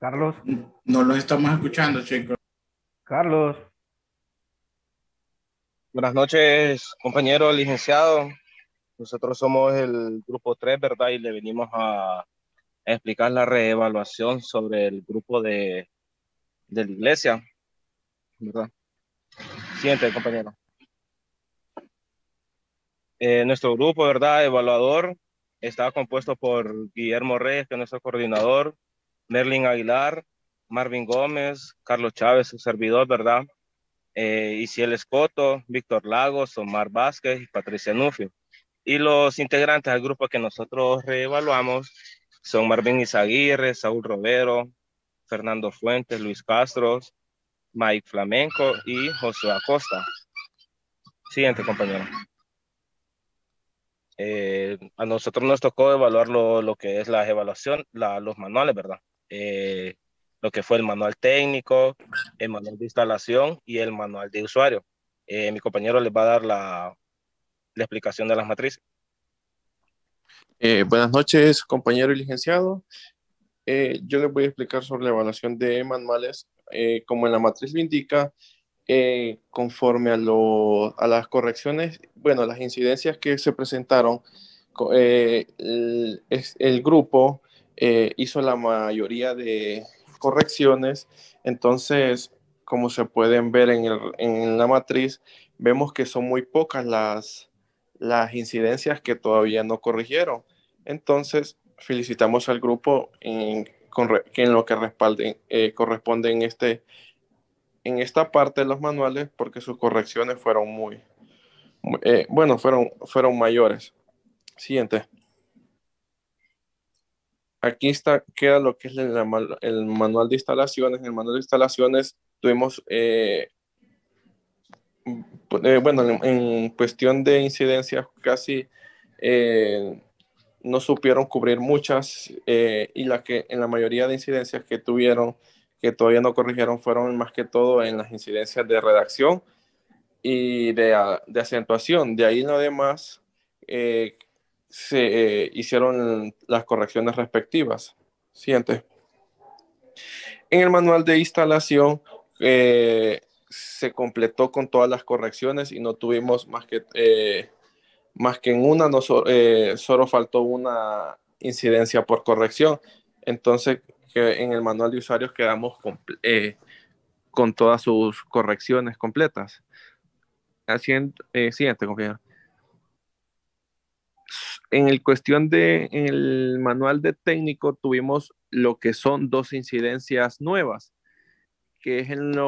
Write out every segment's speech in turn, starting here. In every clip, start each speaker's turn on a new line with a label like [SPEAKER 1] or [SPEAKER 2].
[SPEAKER 1] Carlos,
[SPEAKER 2] No los estamos escuchando, chicos.
[SPEAKER 1] Carlos,
[SPEAKER 3] Buenas noches, compañero licenciado. Nosotros somos el grupo 3, ¿verdad? Y le venimos a explicar la reevaluación sobre el grupo de la iglesia, ¿verdad? Siguiente, compañero. Nuestro grupo, ¿verdad? Evaluador está compuesto por Guillermo Reyes, que es nuestro coordinador, Merlin Aguilar, Marvin Gómez, Carlos Chávez, su servidor, ¿verdad? Isiel Escoto, Víctor Lagos, Omar Vázquez y Patricia Nufio. Y los integrantes del grupo que nosotros reevaluamos son Marvin Izaguirre, Saúl Robero, Fernando Fuentes, Luis Castro, Mike Flamenco y José Acosta. Siguiente, compañero. A nosotros nos tocó evaluar lo que es la evaluación, los manuales, ¿verdad? Eh, lo que fue el manual técnico, el manual de instalación y el manual de usuario. Mi compañero les va a dar la explicación de las matrices.
[SPEAKER 4] Buenas noches, compañero y licenciado. Yo les voy a explicar sobre la evaluación de manuales. Como en la matriz lo indica, conforme a las correcciones, bueno, las incidencias que se presentaron, el grupo hizo la mayoría de correcciones. Entonces, como se pueden ver en la matriz, vemos que son muy pocas las incidencias que todavía no corrigieron. Entonces, felicitamos al grupo que en lo que corresponde en esta parte de los manuales porque sus correcciones fueron bueno, fueron mayores. Siguiente. Aquí está, queda lo que es el manual de instalaciones. En el manual de instalaciones tuvimos, bueno, en cuestión de incidencias casi no supieron cubrir muchas y en la mayoría de incidencias que tuvieron, que todavía no corrigieron, fueron más que todo en las incidencias de redacción y de acentuación. De ahí en lo demás se hicieron las correcciones respectivas. Siguiente. En el manual de instalación se completó con todas las correcciones y no tuvimos más que en una, no, solo faltó una incidencia por corrección. Entonces, que en el manual de usuarios quedamos con todas sus correcciones completas. Siguiente, compañero. En el manual de técnico tuvimos lo que son dos incidencias nuevas, que es en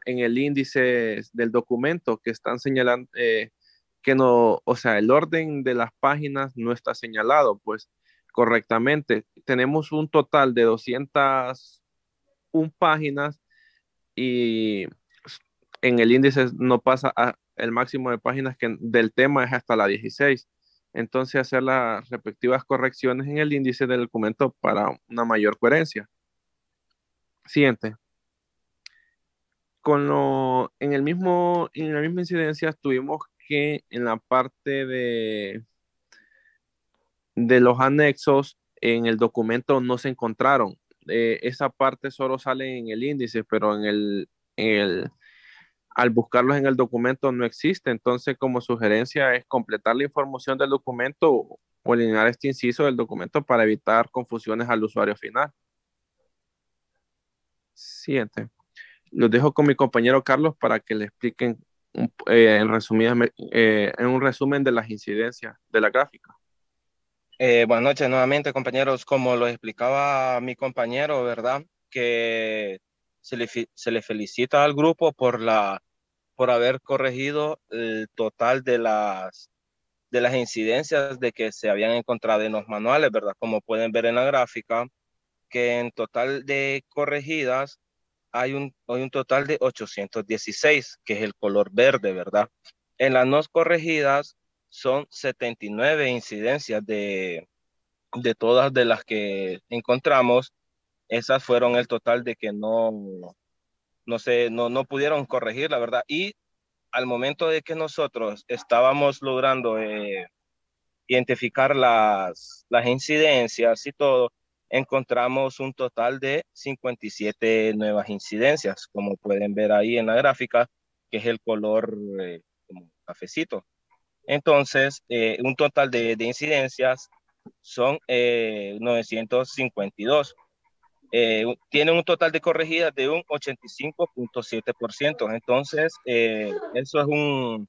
[SPEAKER 4] el índice del documento que están señalando, que no, o sea, el orden de las páginas no está señalado, pues correctamente. Tenemos un total de 201 páginas y en el índice no pasa el máximo de páginas del tema es hasta la 16. Entonces, hacer las respectivas correcciones en el índice del documento para una mayor coherencia. Siguiente. En la misma incidencia tuvimos que en la parte de los anexos en el documento no se encontraron. Esa parte solo sale en el índice, pero en el, al buscarlos en el documento no existe. Entonces, como sugerencia es completar la información del documento o eliminar este inciso del documento para evitar confusiones al usuario final. Siguiente. Los dejo con mi compañero Carlos para que le expliquen en un resumen de las incidencias de la gráfica.
[SPEAKER 3] Buenas noches nuevamente, compañeros. Como lo explicaba mi compañero, ¿verdad? Que se le felicita al grupo por haber corregido el total de las incidencias de que se habían encontrado en los manuales, ¿verdad? Como pueden ver en la gráfica, que en total de corregidas hay un total de 816, que es el color verde, ¿verdad? En las no corregidas son 79 incidencias de todas de las que encontramos. Esas fueron el total de que no pudieron corregir, la verdad. Y al momento de que nosotros estábamos logrando identificar las incidencias y todo, encontramos un total de 57 nuevas incidencias, como pueden ver ahí en la gráfica, que es el color como cafecito. Entonces, un total de incidencias son 952. Tienen un total de corregidas de un 85.7%. Entonces, eso es un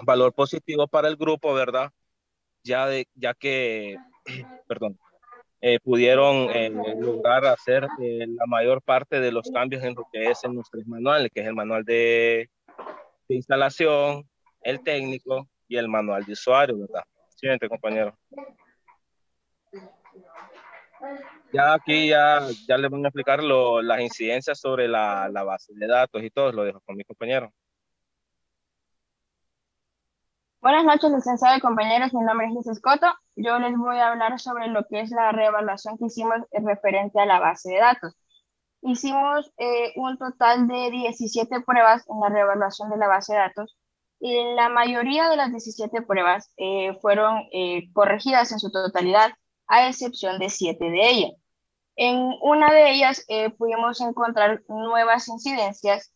[SPEAKER 3] valor positivo para el grupo, ¿verdad? Ya que, perdón, pudieron lograr hacer la mayor parte de los cambios en lo que es en los tres manuales, que es el manual de instalación, el técnico y el manual de usuario, ¿verdad? Siguiente, compañero. Ya les voy a explicar las incidencias sobre la base de datos y todo, lo dejo con mi compañero.
[SPEAKER 1] Buenas noches, licenciado y compañeros. Mi nombre es Liz Escoto. Yo les voy a hablar sobre lo que es la reevaluación que hicimos referente a la base de datos. Hicimos un total de 17 pruebas en la reevaluación de la base de datos y la mayoría de las 17 pruebas fueron corregidas en su totalidad, a excepción de 7 de ellas. En una de ellas pudimos encontrar nuevas incidencias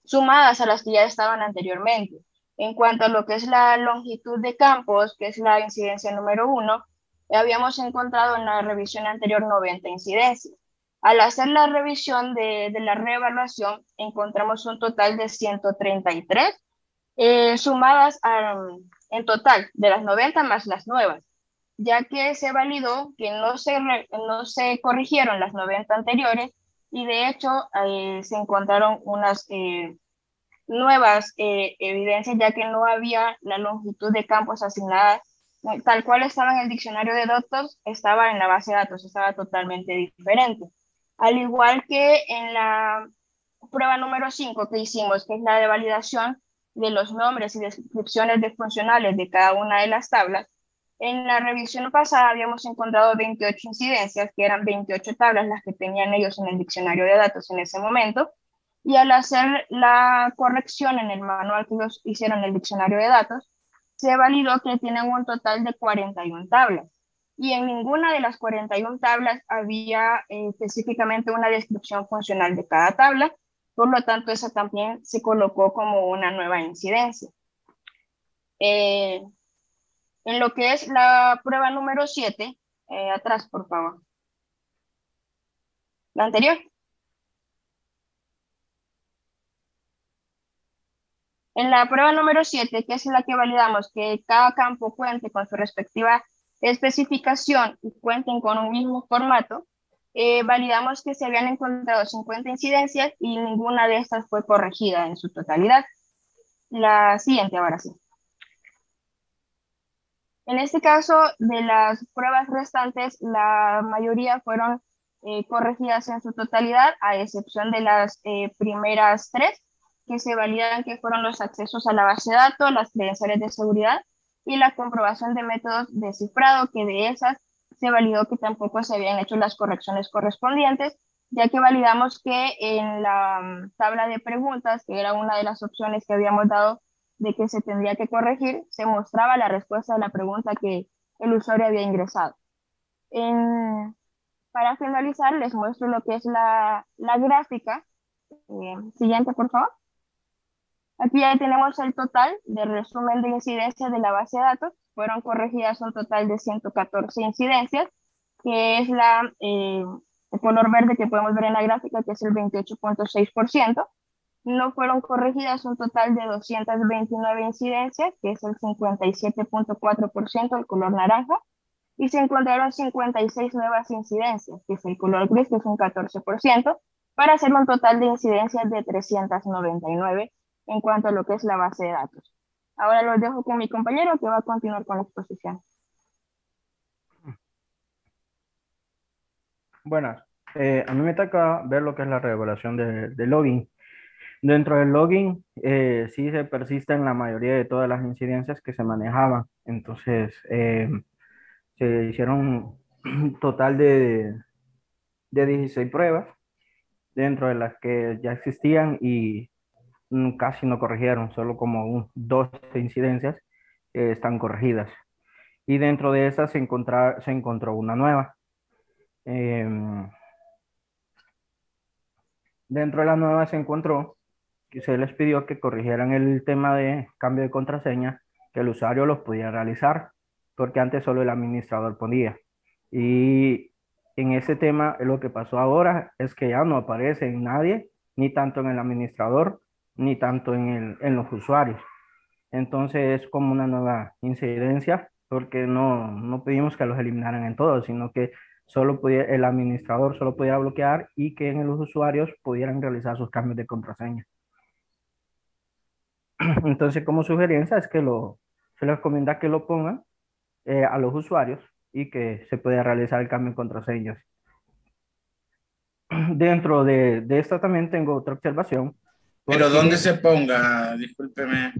[SPEAKER 1] sumadas a las que ya estaban anteriormente. En cuanto a lo que es la longitud de campos, que es la incidencia número 1, habíamos encontrado en la revisión anterior 90 incidencias. Al hacer la revisión de la reevaluación, encontramos un total de 133 sumadas en total de las 90 más las nuevas, ya que se validó que no se corrigieron las 90 anteriores y de hecho se encontraron unas nuevas evidencias, ya que no había la longitud de campos asignada tal cual estaba en el diccionario de datos, estaba en la base de datos, estaba totalmente diferente. Al igual que en la prueba número 5 que hicimos, que es la de validación de los nombres y descripciones de funcionales de cada una de las tablas, en la revisión pasada habíamos encontrado 28 incidencias, que eran 28 tablas las que tenían ellos en el diccionario de datos en ese momento, y al hacer la corrección en el manual que ellos hicieron en el diccionario de datos, se validó que tienen un total de 41 tablas. Y en ninguna de las 41 tablas había específicamente una descripción funcional de cada tabla, por lo tanto esa también se colocó como una nueva incidencia. En lo que es la prueba número 7, atrás por favor. La anterior. En la prueba número 7, que es la que validamos que cada campo cuente con su respectiva especificación y cuenten con un mismo formato, validamos que se habían encontrado 50 incidencias y ninguna de estas fue corregida en su totalidad. La siguiente, ahora sí. En este caso, de las pruebas restantes, la mayoría fueron corregidas en su totalidad, a excepción de las primeras 3, que se validan, que fueron los accesos a la base de datos, las credenciales de seguridad y la comprobación de métodos de cifrado, que de esas se validó que tampoco se habían hecho las correcciones correspondientes, ya que validamos que en la tabla de preguntas, que era una de las opciones que habíamos dado de que se tendría que corregir, se mostraba la respuesta a la pregunta que el usuario había ingresado. Para finalizar, les muestro lo que es la gráfica. Siguiente, por favor. Aquí ya tenemos el total de resumen de incidencias de la base de datos. Fueron corregidas un total de 114 incidencias, que es el color verde que podemos ver en la gráfica, que es el 28.6%. No fueron corregidas un total de 229 incidencias, que es el 57.4%, el color naranja, y se encontraron 56 nuevas incidencias, que es el color gris, que es un 14%, para hacer un total de incidencias de 399 en cuanto a lo que es la base de datos. Ahora los dejo con mi compañero que va a continuar con la exposición.
[SPEAKER 5] Buenas. A mí me toca ver lo que es la revelación de login. Dentro del login, sí se persisten la mayoría de todas las incidencias que se manejaban. Entonces, se hicieron un total de 16 pruebas, dentro de las que ya existían y casi no corrigieron, solo como 12 incidencias están corregidas. Y dentro de esas se encontró una nueva. Em, Dentro de la nueva se encontró que se les pidió que corrigieran el tema de cambio de contraseña, que el usuario los pudiera realizar, porque antes solo el administrador podía. Y en ese tema, lo que pasó ahora es que ya no aparece en nadie, ni tanto en el administrador, ni tanto en los usuarios. Entonces es como una nueva incidencia, porque no pedimos que los eliminaran en todo, sino que el administrador solo podía bloquear y que en los usuarios pudieran realizar sus cambios de contraseña. Entonces, como sugerencia es que se les recomienda que lo pongan a los usuarios y que se pueda realizar el cambio de contraseñas. Dentro de esta también tengo otra observación,
[SPEAKER 2] Pero
[SPEAKER 5] porque
[SPEAKER 2] ¿dónde se ponga? Discúlpeme.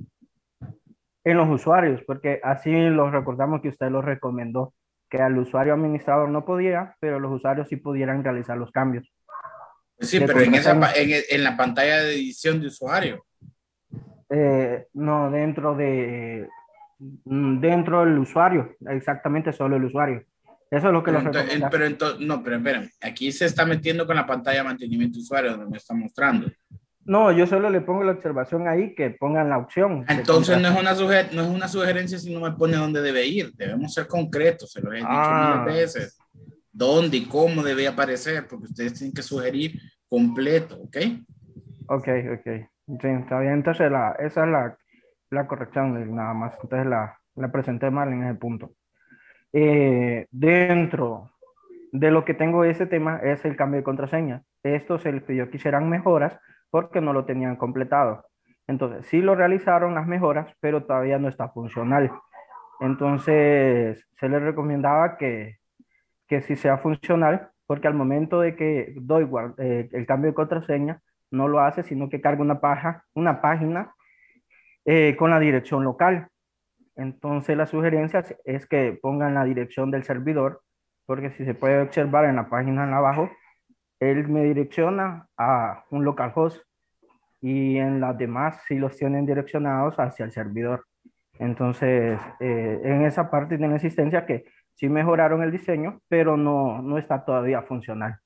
[SPEAKER 5] en los usuarios, porque así los recordamos que usted los recomendó, que al usuario administrador no podía, pero los usuarios sí pudieran realizar los cambios
[SPEAKER 2] Sí,
[SPEAKER 5] de
[SPEAKER 2] pero en
[SPEAKER 5] contraseña.
[SPEAKER 2] en la pantalla de edición de usuario.
[SPEAKER 5] No, dentro del usuario, exactamente solo el usuario. Eso es lo que
[SPEAKER 2] Pero
[SPEAKER 5] los recomienda.
[SPEAKER 2] no, pero espérame. Aquí se está metiendo con la pantalla de mantenimiento de usuario, donde me está mostrando.
[SPEAKER 5] No, yo solo le pongo la observación ahí que pongan la opción de
[SPEAKER 2] Entonces no es
[SPEAKER 5] contraseña.
[SPEAKER 2] no es una sugerencia si no me pone dónde debe ir. Debemos ser concretos, se los he dicho miles de
[SPEAKER 5] Ah,
[SPEAKER 2] veces. Dónde y cómo debe aparecer, porque ustedes tienen que sugerir completo, ¿ok?
[SPEAKER 5] ok, ok. Sí, está bien. Entonces, esa es la corrección, nada más. Entonces, la presenté mal en ese punto. Dentro de lo que tengo ese tema es el cambio de contraseña. Esto se les pidió que hicieran mejoras porque no lo tenían completado. Entonces, sí lo realizaron las mejoras, pero todavía no está funcional. Entonces, se les recomendaba que sí sea funcional, porque al momento de que doy el cambio de contraseña, no lo hace, sino que carga una página con la dirección local. Entonces, la sugerencia es que pongan la dirección del servidor, porque si se puede observar en la página en abajo, él me direcciona a un localhost y en las demás sí los tienen direccionados hacia el servidor. Entonces, en esa parte de la existencia que sí mejoraron el diseño, pero no está todavía funcional.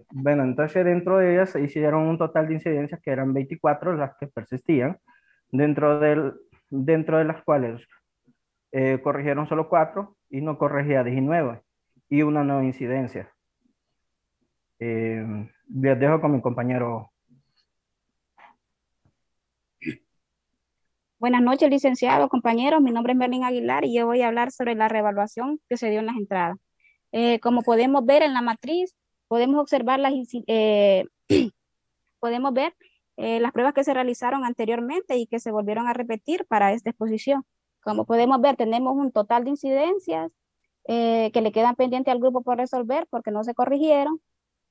[SPEAKER 5] Bueno, entonces dentro de ellas se hicieron un total de incidencias que eran 24 las que persistían, dentro de las cuales corrigieron solo 4 y no corregía 19 y una nueva incidencia. Les dejo con mi compañero.
[SPEAKER 6] Buenas noches, licenciado, compañeros. Mi nombre es Merlin Aguilar y yo voy a hablar sobre la reevaluación que se dio en las entradas. Como podemos ver en la matriz, podemos observar podemos ver las pruebas que se realizaron anteriormente y que se volvieron a repetir para esta exposición. Como podemos ver, tenemos un total de incidencias que le quedan pendientes al grupo por resolver porque no se corrigieron.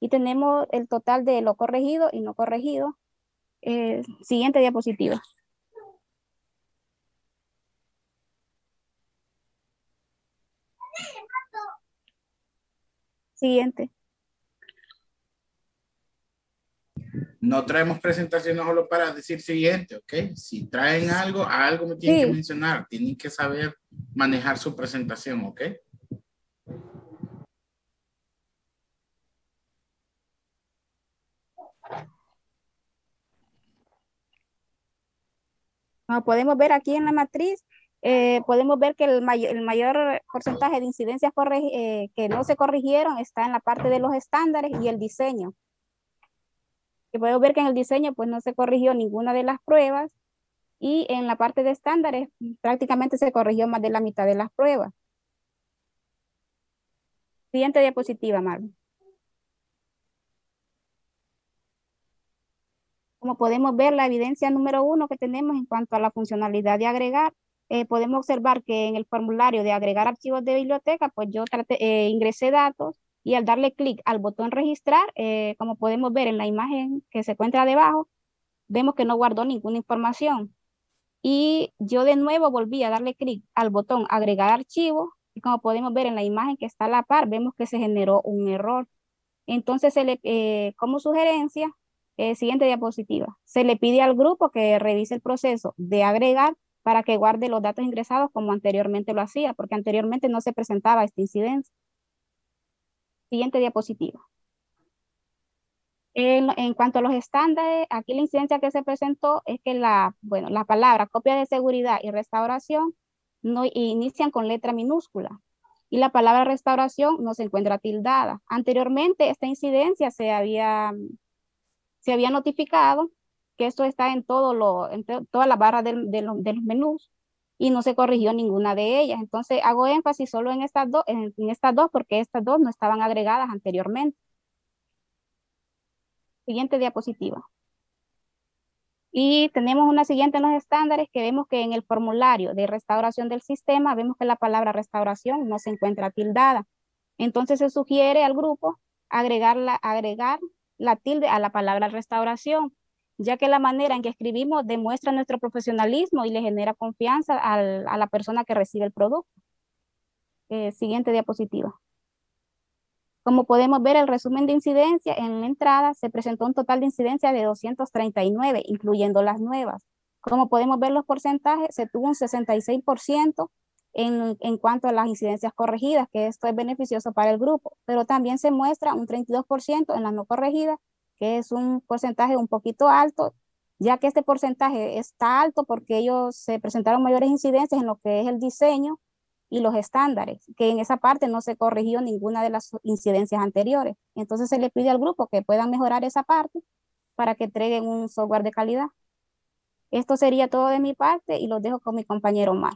[SPEAKER 6] Y tenemos el total de lo corregido y no corregido. Siguiente diapositiva. Siguiente.
[SPEAKER 2] No traemos presentaciones solo para decir siguiente, ¿ok? Si traen algo, algo me tienen que mencionar. Tienen que saber manejar su presentación, ¿ok?
[SPEAKER 6] Como podemos ver aquí en la matriz, podemos ver que el mayor porcentaje de incidencias que no se corrigieron está en la parte de los estándares y el diseño. Que podemos ver que en el diseño pues no se corrigió ninguna de las pruebas y en la parte de estándares prácticamente se corrigió más de la mitad de las pruebas. Siguiente diapositiva, Marvin. Como podemos ver, la evidencia número 1 que tenemos en cuanto a la funcionalidad de agregar, podemos observar que en el formulario de agregar archivos de biblioteca, pues yo ingresé datos y al darle clic al botón registrar, como podemos ver en la imagen que se encuentra debajo, vemos que no guardó ninguna información. Y yo de nuevo volví a darle clic al botón agregar archivo y como podemos ver en la imagen que está a la par, vemos que se generó un error. Entonces, como sugerencia, siguiente diapositiva, se le pide al grupo que revise el proceso de agregar para que guarde los datos ingresados como anteriormente lo hacía, porque anteriormente no se presentaba esta incidencia. Siguiente diapositiva. En cuanto a los estándares, aquí la incidencia que se presentó es que la palabra copia de seguridad y restauración no inician con letra minúscula y la palabra restauración no se encuentra tildada. Anteriormente esta incidencia se había notificado que esto está en todas las barras de los menús y no se corrigió ninguna de ellas. Entonces hago énfasis solo en estas dos porque estas dos no estaban agregadas anteriormente. Siguiente diapositiva. Y tenemos una siguiente en los estándares que vemos que en el formulario de restauración del sistema vemos que la palabra restauración no se encuentra tildada. Entonces se sugiere al grupo agregar la tilde a la palabra restauración, ya que la manera en que escribimos demuestra nuestro profesionalismo y le genera confianza a la persona que recibe el producto. Siguiente diapositiva. Como podemos ver, el resumen de incidencia en la entrada se presentó un total de incidencia de 239, incluyendo las nuevas. Como podemos ver los porcentajes, se tuvo un 66% en cuanto a las incidencias corregidas, que esto es beneficioso para el grupo, pero también se muestra un 32% en las no corregidas, que es un porcentaje un poquito alto, ya que este porcentaje está alto porque ellos se presentaron mayores incidencias en lo que es el diseño y los estándares, que en esa parte no se corrigió ninguna de las incidencias anteriores. Entonces se le pide al grupo que puedan mejorar esa parte para que entreguen un software de calidad. Esto sería todo de mi parte y los dejo con mi compañero Omar.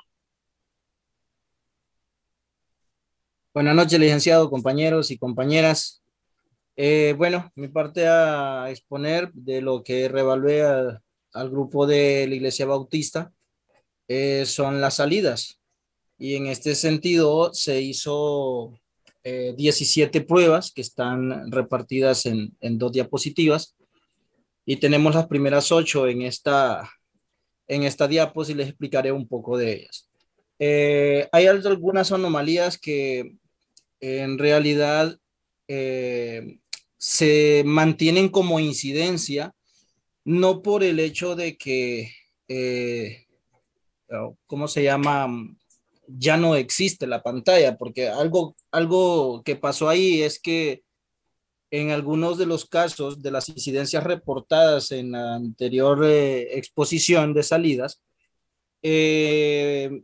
[SPEAKER 7] Buenas noches, licenciado, compañeros y compañeras. Bueno, mi parte a exponer de lo que reevalué al grupo de la Iglesia Bautista son las salidas. Y en este sentido se hizo 17 pruebas que están repartidas en 2 diapositivas. Y tenemos las primeras 8 en esta diapo y les explicaré un poco de ellas. Hay algunas anomalías que en realidad se mantienen como incidencia, no por el hecho de que, ¿cómo se llama? Ya no existe la pantalla, porque algo que pasó ahí es que en algunos de los casos de las incidencias reportadas en la anterior exposición de salidas,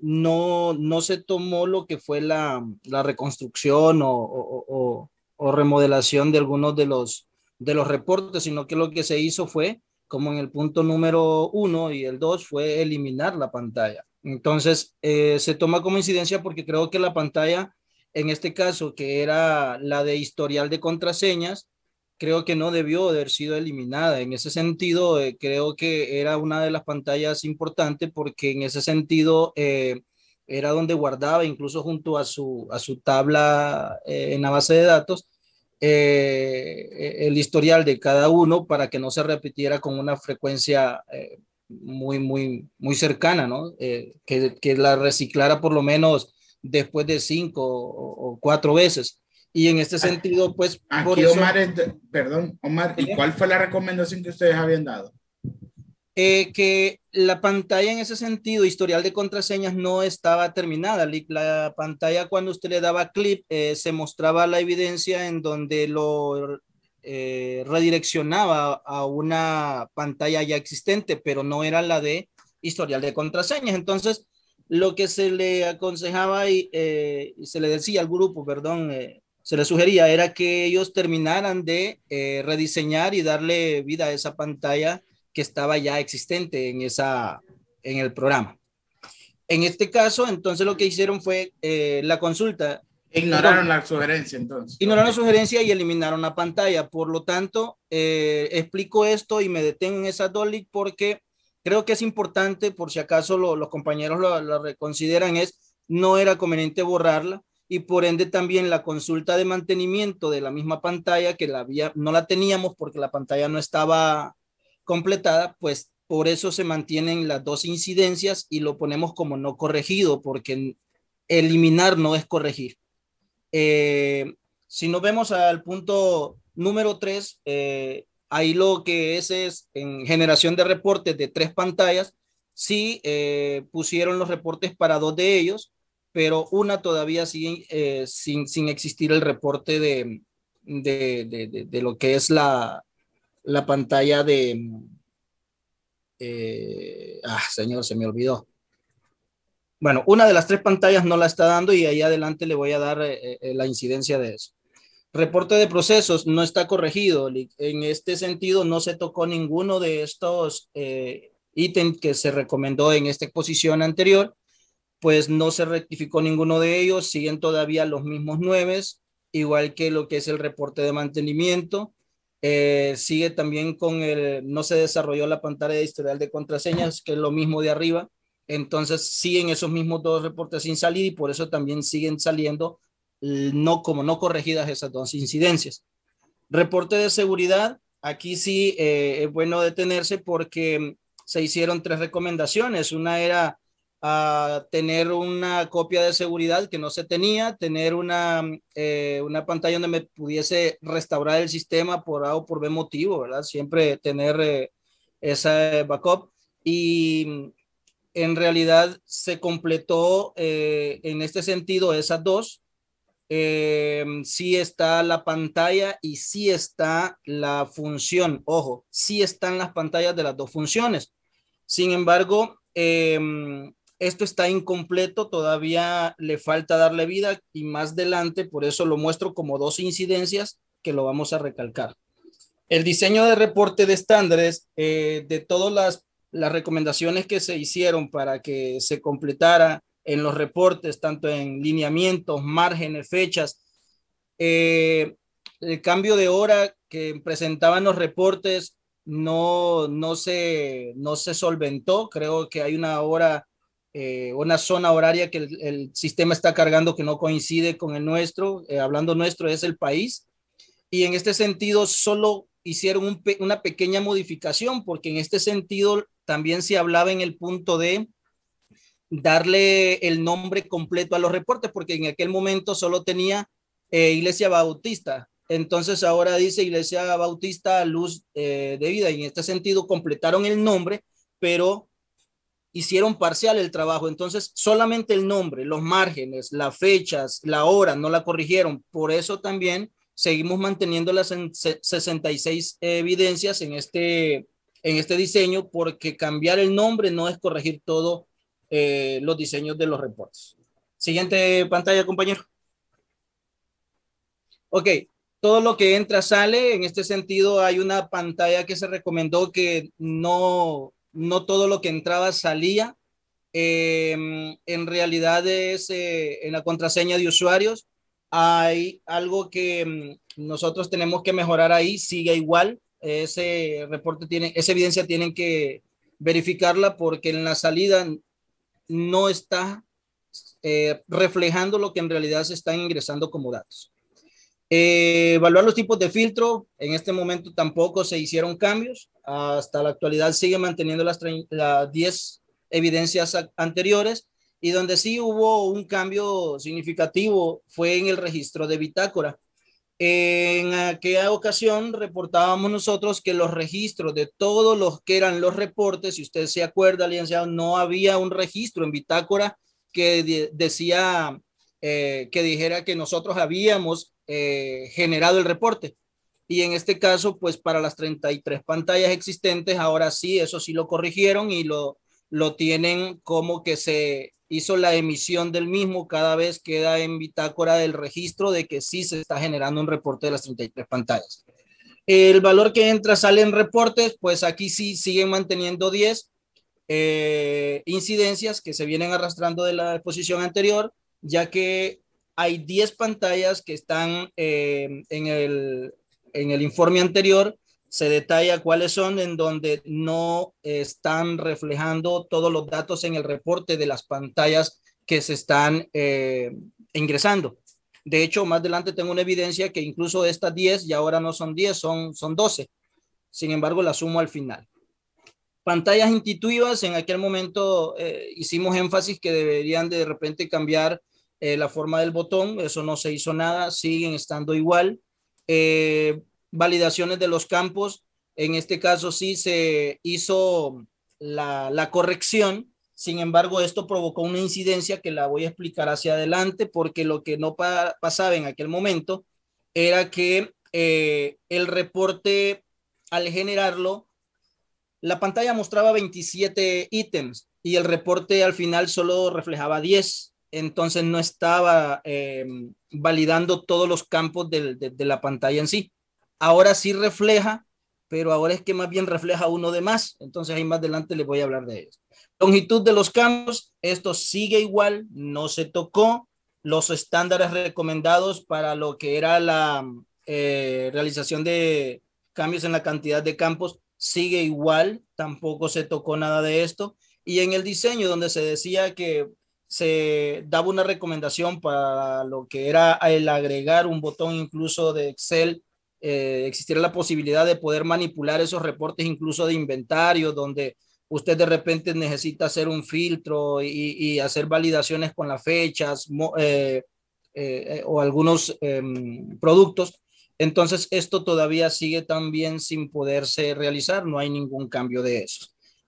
[SPEAKER 7] no se tomó lo que fue la reconstrucción o remodelación de algunos de los reportes, sino que lo que se hizo fue, como en el punto número 1 y el 2, fue eliminar la pantalla. Entonces, se toma como incidencia porque creo que la pantalla, en este caso, que era la de historial de contraseñas, creo que no debió haber sido eliminada. En ese sentido, creo que era una de las pantallas importantes porque en ese sentido era donde guardaba, incluso junto a su tabla en la base de datos, el historial de cada uno para que no se repitiera con una frecuencia muy cercana, ¿no? Que la reciclara por lo menos después de 5 o 4 veces. Y en este sentido, pues...
[SPEAKER 2] Aquí Omar, perdón, Omar, ¿y cuál fue la recomendación que ustedes habían dado?
[SPEAKER 7] Que la pantalla en ese sentido, historial de contraseñas, no estaba terminada. La pantalla, cuando usted le daba clic, se mostraba la evidencia en donde lo redireccionaba a una pantalla ya existente, pero no era la de historial de contraseñas. Entonces, lo que se le aconsejaba y se le decía al grupo, perdón, se le sugería era que ellos terminaran de rediseñar y darle vida a esa pantalla que estaba ya existente en el programa. En este caso, entonces lo que hicieron fue la consulta.
[SPEAKER 2] Ignoraron la sugerencia, entonces.
[SPEAKER 7] Ignoraron la sugerencia y eliminaron la pantalla. Por lo tanto, explico esto y me detengo en esa DOLIC porque creo que es importante, por si acaso los compañeros lo reconsideran, no era conveniente borrarla. Y por ende también la consulta de mantenimiento de la misma pantalla que no la teníamos porque la pantalla no estaba completada, pues por eso se mantienen las 2 incidencias y lo ponemos como no corregido, porque eliminar no es corregir. Si nos vemos al punto número 3, ahí lo que es en generación de reportes de 3 pantallas, sí pusieron los reportes para 2 de ellos, pero una todavía sigue sin existir el reporte de lo que es la pantalla de... señor, se me olvidó. Bueno, una de las 3 pantallas no la está dando y ahí adelante le voy a dar la incidencia de eso. Reporte de procesos no está corregido. En este sentido, no se tocó ninguno de estos ítems que se recomendó en esta exposición anterior, pues no se rectificó ninguno de ellos. Siguen todavía los mismos 9, igual que lo que es el reporte de mantenimiento. Sigue también con no se desarrolló la pantalla de historial de contraseñas, que es lo mismo de arriba. Entonces siguen esos mismos 2 reportes sin salir y por eso también siguen saliendo como no corregidas esas 2 incidencias. Reporte de seguridad, aquí sí es bueno detenerse porque se hicieron 3 recomendaciones. Una era tener una copia de seguridad que no se tenía, tener una pantalla donde me pudiese restaurar el sistema por A o por B motivo, ¿verdad? Siempre tener esa backup. Y en realidad se completó en este sentido esas 2. Sí está la pantalla y sí está la función. Ojo, sí están las pantallas de las 2 funciones. Sin embargo, esto está incompleto, todavía le falta darle vida y más adelante, por eso lo muestro como 2 incidencias que lo vamos a recalcar. El diseño de reporte de estándares, de todas las recomendaciones que se hicieron para que se completara en los reportes, tanto en lineamientos, márgenes, fechas, el cambio de hora que presentaban los reportes no se solventó. Creo que hay una hora, una zona horaria que el sistema está cargando que no coincide con el nuestro. Hablando nuestro es el país. Y en este sentido solo hicieron una pequeña modificación, porque en este sentido también se hablaba en el punto de darle el nombre completo a los reportes, porque en aquel momento solo tenía Iglesia Bautista. Entonces ahora dice Iglesia Bautista Luz de Vida, y en este sentido completaron el nombre, pero hicieron parcial el trabajo. Entonces solamente el nombre, los márgenes, las fechas, la hora no la corrigieron. Por eso también seguimos manteniendo las 66 evidencias en este diseño, porque cambiar el nombre no es corregir todo los diseños de los reportes. Siguiente pantalla, compañero. Ok, todo lo que entra sale. En este sentido hay una pantalla que se recomendó que no todo lo que entraba salía. En realidad es en la contraseña de usuarios. Hay algo que nosotros tenemos que mejorar ahí, sigue igual. Ese reporte esa evidencia tienen que verificarla, porque en la salida no está reflejando lo que en realidad se están ingresando como datos. Evaluar los tipos de filtro. En este momento tampoco se hicieron cambios. Hasta la actualidad sigue manteniendo las 10 evidencias anteriores, y donde sí hubo un cambio significativo fue en el registro de bitácora. En aquella ocasión reportábamos nosotros que los registros de todos los que eran los reportes, si usted se acuerda, licenciado, no había un registro en bitácora que decía, que dijera que nosotros habíamos generado el reporte. Y en este caso, pues para las 33 pantallas existentes, ahora sí, eso sí lo corrigieron y lo tienen como que se hizo la emisión del mismo. Cada vez queda en bitácora el registro de que sí se está generando un reporte de las 33 pantallas. El valor que entra sale en reportes, pues aquí sí siguen manteniendo 10 incidencias que se vienen arrastrando de la exposición anterior, ya que hay 10 pantallas que están en el informe anterior. Se detalla cuáles son, en donde no están reflejando todos los datos en el reporte de las pantallas que se están ingresando. De hecho, más adelante tengo una evidencia que incluso estas 10 y ahora no son 10, son 12. Sin embargo, las sumo al final. Pantallas intuitivas, en aquel momento hicimos énfasis que deberían de repente cambiar la forma del botón. Eso no se hizo nada, siguen estando igual. Validaciones de los campos, en este caso sí se hizo la corrección. Sin embargo, esto provocó una incidencia que la voy a explicar hacia adelante, porque lo que no pasaba en aquel momento era que el reporte, al generarlo, la pantalla mostraba 27 ítems y el reporte al final solo reflejaba 10. Entonces no estaba validando todos los campos de la pantalla en sí. Ahora sí refleja, pero ahora es que más bien refleja uno de más. Entonces ahí más adelante les voy a hablar de ellos. Longitud de los campos, esto sigue igual, no se tocó. Los estándares recomendados para lo que era la realización de cambios en la cantidad de campos sigue igual, tampoco se tocó nada de esto. Y en el diseño, donde se decía que se daba una recomendación para lo que era el agregar un botón incluso de Excel, existiera la posibilidad de poder manipular esos reportes incluso de inventario, donde usted de repente necesita hacer un filtro y hacer validaciones con las fechas o algunos productos. Entonces, esto todavía sigue también sin poderse realizar, no hay ningún cambio de eso.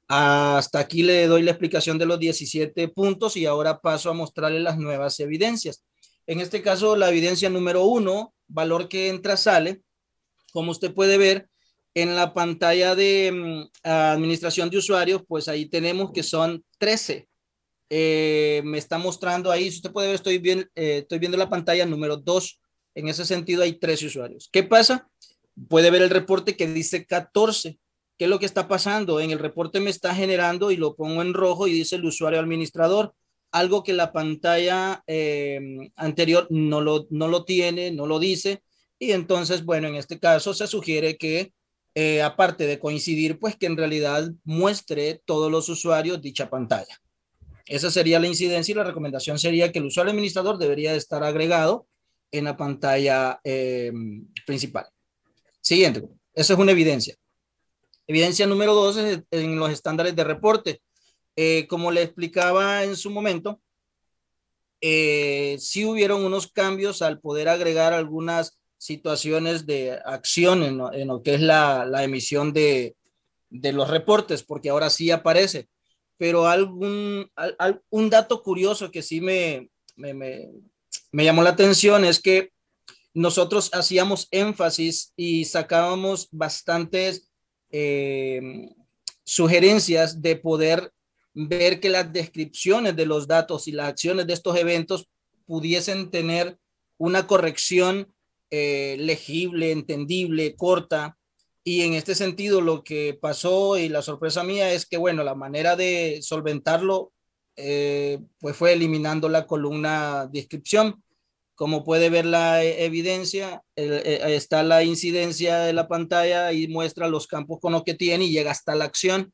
[SPEAKER 7] Hasta aquí le doy la explicación de los 17 puntos y ahora paso a mostrarle las nuevas evidencias. En este caso, la evidencia número 1, valor que entra, sale. Como usted puede ver en la pantalla de administración de usuarios, pues ahí tenemos que son 13. Me está mostrando ahí, si usted puede ver, estoy viendo la pantalla número 2. En ese sentido hay 13 usuarios. ¿Qué pasa? Puede ver el reporte que dice 14. ¿Qué es lo que está pasando? En el reporte me está generando y lo pongo en rojo y dice el usuario administrador, algo que la pantalla anterior no lo tiene, no lo dice. Y entonces, bueno, en este caso se sugiere que aparte de coincidir, pues que en realidad muestre todos los usuarios dicha pantalla. Esa sería la incidencia y la recomendación sería que el usuario administrador debería de estar agregado en la pantalla principal. Siguiente, esa es una evidencia. Evidencia número 2 es en los estándares de reporte. Como le explicaba en su momento, sí hubieron unos cambios al poder agregar algunas situaciones de acción en lo que es la emisión de los reportes, porque ahora sí aparece. Pero un dato curioso que sí me llamó la atención es que nosotros hacíamos énfasis y sacábamos bastantes sugerencias de poder ver que las descripciones de los datos y las acciones de estos eventos pudiesen tener una corrección legible, entendible, corta. Y en este sentido lo que pasó y la sorpresa mía es que, bueno, la manera de solventarlo pues fue eliminando la columna descripción. Como puede ver la evidencia, está la incidencia de la pantalla y muestra los campos con los que tiene y llega hasta la acción.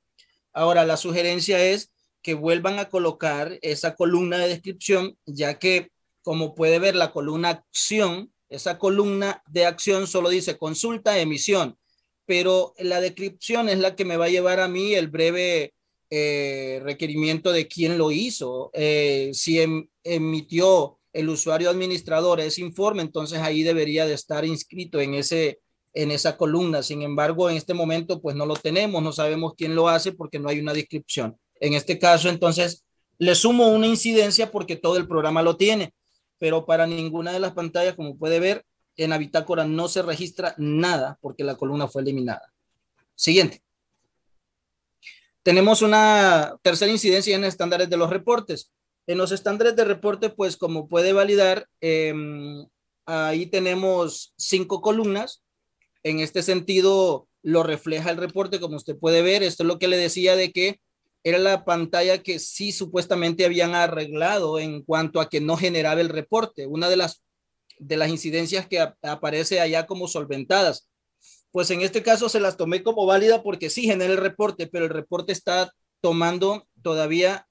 [SPEAKER 7] Ahora, la sugerencia es que vuelvan a colocar esa columna de descripción, ya que, como puede ver la columna acción, esa columna de acción solo dice consulta, emisión, pero la descripción es la que me va a llevar a mí el breve requerimiento de quién lo hizo. Si emitió el usuario administrador ese informe, entonces ahí debería de estar inscrito en esa columna. Sin embargo, en este momento pues no lo tenemos, no sabemos quién lo hace porque no hay una descripción. En este caso, entonces, le sumo una incidencia porque todo el programa lo tiene, pero para ninguna de las pantallas, como puede ver, en la bitácora no se registra nada porque la columna fue eliminada. Siguiente. Tenemos una tercera incidencia en estándares de los reportes. En los estándares de reporte, pues como puede validar, ahí tenemos 5 columnas. En este sentido, lo refleja el reporte, como usted puede ver. Esto es lo que le decía de que era la pantalla que sí supuestamente habían arreglado en cuanto a que no generaba el reporte. Una de las incidencias que aparece allá como solventadas. Pues en este caso se las tomé como válida porque sí genera el reporte, pero el reporte está tomando todavía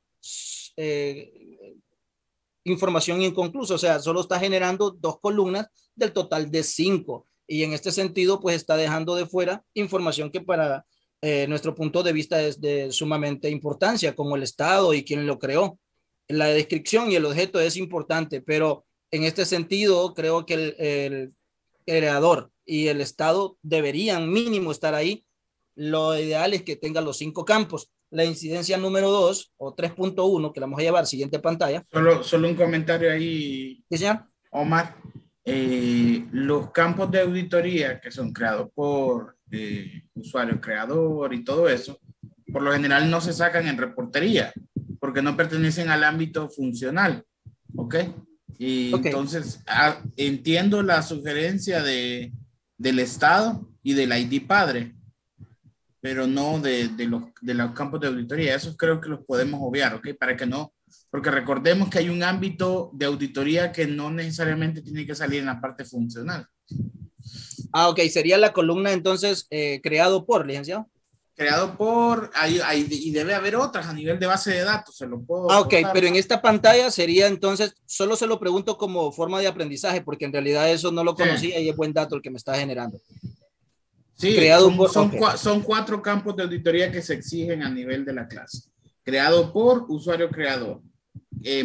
[SPEAKER 7] información inconclusa, o sea, solo está generando 2 columnas del total de 5. Y en este sentido, pues está dejando de fuera información que para nuestro punto de vista es de sumamente importancia, como el estado y quién lo creó. La descripción y el objeto es importante, pero en este sentido, creo que el creador y el estado deberían mínimo estar ahí. Lo ideal es que tenga los 5 campos. la incidencia número 2 o 3.1, que la vamos a llevar, siguiente pantalla.
[SPEAKER 2] Solo un comentario ahí,
[SPEAKER 7] ¿Sí, señor?
[SPEAKER 2] Omar. Los campos de auditoría que son creados por usuario, creador y todo eso, por lo general no se sacan en reportería porque no pertenecen al ámbito funcional. ¿Ok? Y
[SPEAKER 7] Ok.
[SPEAKER 2] entonces entiendo la sugerencia del Estado y del ID padre, pero no de los campos de auditoría. Esos creo que los podemos obviar, ¿ok? Para que no, porque recordemos que hay un ámbito de auditoría que no necesariamente tiene que salir en la parte funcional.
[SPEAKER 7] Ah, ok, sería la columna entonces creado por, licenciado.
[SPEAKER 2] Creado por, y debe haber otras a nivel de base de datos, se lo puedo
[SPEAKER 7] Ah, ok,
[SPEAKER 2] aportar.
[SPEAKER 7] pero en esta pantalla sería entonces, solo se lo pregunto como forma de aprendizaje, porque en realidad eso no lo conocía y es buen dato el que me está generando.
[SPEAKER 2] Sí,
[SPEAKER 7] Creado
[SPEAKER 2] son 4 campos de auditoría que se exigen a nivel de la clase. Creado por usuario creador,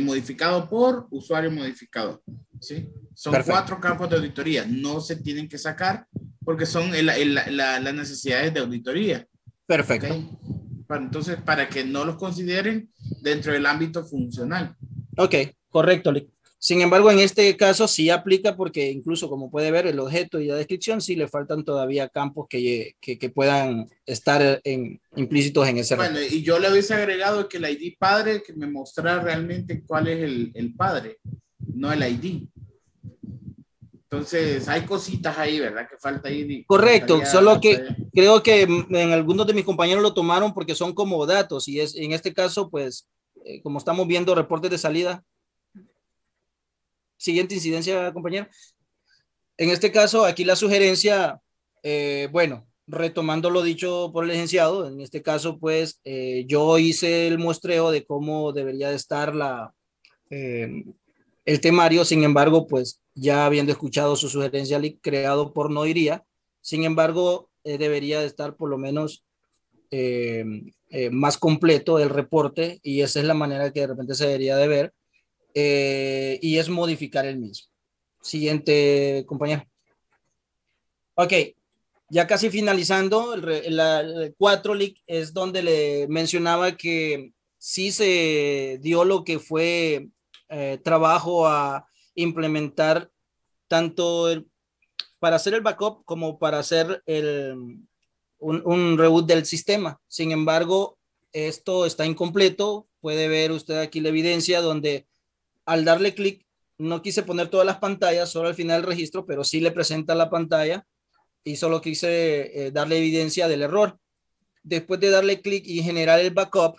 [SPEAKER 2] modificado por usuario modificador. ¿Sí? Son
[SPEAKER 7] Perfecto.
[SPEAKER 2] 4 campos de auditoría. No se tienen que sacar porque son las necesidades de auditoría.
[SPEAKER 7] Perfecto.
[SPEAKER 2] ¿Okay? Entonces, para que no los consideren dentro del ámbito funcional.
[SPEAKER 7] Ok, correcto. Sin embargo, en este caso sí aplica porque incluso como puede ver el objeto y la descripción sí le faltan todavía campos que puedan estar implícitos en ese
[SPEAKER 2] Bueno,
[SPEAKER 7] reporte.
[SPEAKER 2] y yo le hubiese agregado que el ID padre, que me mostrara realmente cuál es el padre, no el ID. Entonces, hay cositas ahí, ¿verdad? Que falta ahí.
[SPEAKER 7] Correcto, solo que creo que en algunos de mis compañeros lo tomaron porque son como datos y es en este caso, pues, como estamos viendo reportes de salida. Siguiente incidencia, compañero. En este caso, aquí la sugerencia, bueno, retomando lo dicho por el licenciado, en este caso, pues, yo hice el muestreo de cómo debería de estar el temario, sin embargo, pues, ya habiendo escuchado su sugerencia creado por no iría, sin embargo, debería de estar por lo menos más completo el reporte y esa es la manera que de repente se debería de ver y es modificar el mismo. Siguiente, compañero. Ok, ya casi finalizando, el 4 leak es donde le mencionaba que sí se dio lo que fue trabajo a implementar tanto para hacer el backup como para hacer un reboot del sistema. Sin embargo, esto está incompleto. Puede ver usted aquí la evidencia donde al darle clic, no quise poner todas las pantallas, solo al final del registro, pero sí le presenta la pantalla y solo quise darle evidencia del error. Después de darle clic y generar el backup,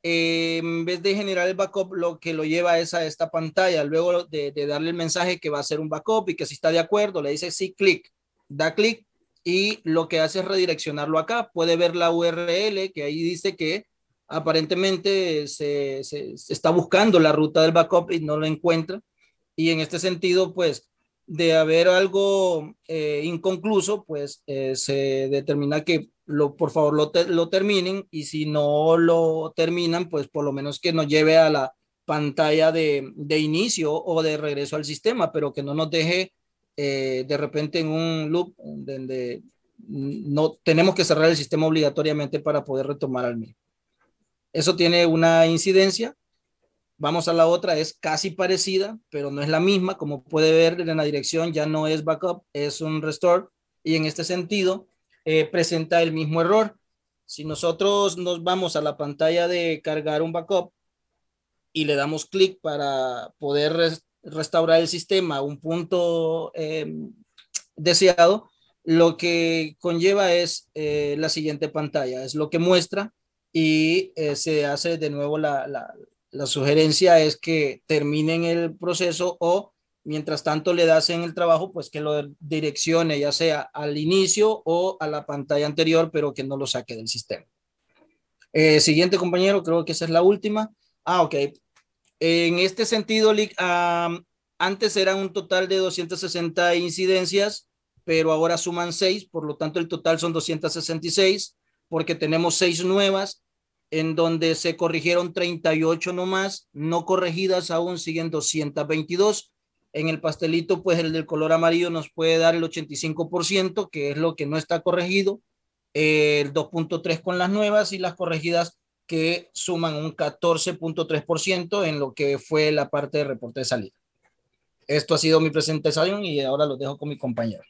[SPEAKER 7] en vez de generar el backup, lo que lo lleva es a esta pantalla. Luego de darle el mensaje que va a hacer un backup y que si está de acuerdo, le dice sí, clic, da clic y lo que hace es redireccionarlo acá. Puede ver la URL que ahí dice que aparentemente se está buscando la ruta del backup y no lo encuentra. Y en este sentido, pues, de haber algo inconcluso, pues se determina que por favor lo terminen y si no lo terminan, pues por lo menos que nos lleve a la pantalla de inicio o de regreso al sistema, pero que no nos deje de repente en un loop donde no tenemos que cerrar el sistema obligatoriamente para poder retomar al mismo. Eso tiene una incidencia. Vamos a la otra, es casi parecida, pero no es la misma. Como puede ver en la dirección, ya no es backup, es un restore. Y en este sentido, presenta el mismo error. Si nosotros nos vamos a la pantalla de cargar un backup y le damos clic para poder restaurar el sistema a un punto deseado, lo que conlleva es la siguiente pantalla. Es lo que muestra y se hace de nuevo la sugerencia es que terminen el proceso o mientras tanto le das en el trabajo, pues que lo direccione ya sea al inicio o a la pantalla anterior, pero que no lo saque del sistema. Siguiente compañero, creo que esa es la última. Ok. En este sentido, antes eran un total de 260 incidencias, pero ahora suman 6, por lo tanto el total son 266, porque tenemos 6 nuevas en donde se corrigieron 38 nomás, no corregidas aún siguen 222. En el pastelito, pues el del color amarillo nos puede dar el 85%, que es lo que no está corregido, el 2.3 con las nuevas y las corregidas que suman un 14.3% en lo que fue la parte de reporte de salida. Esto ha sido mi presentación y ahora lo dejo con mi compañero.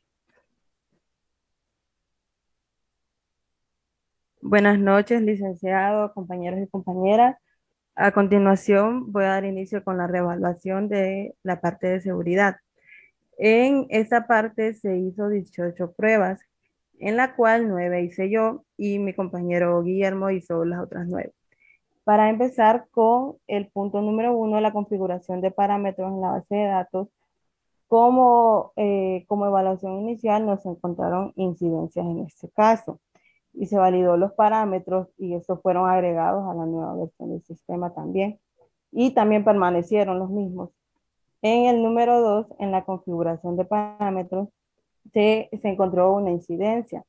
[SPEAKER 8] Buenas noches, licenciado, compañeros y compañeras. A continuación voy a dar inicio con la reevaluación de la parte de seguridad. En esta parte se hizo 18 pruebas, en la cual 9 hice yo y mi compañero Guillermo hizo las otras 9. Para empezar con el punto número 1, la configuración de parámetros en la base de datos, como evaluación inicial nos encontraron incidencias en este caso y se validó los parámetros y estos fueron agregados a la nueva versión del sistema también y también permanecieron los mismos. En el número 2, en la configuración de parámetros, se encontró una incidencia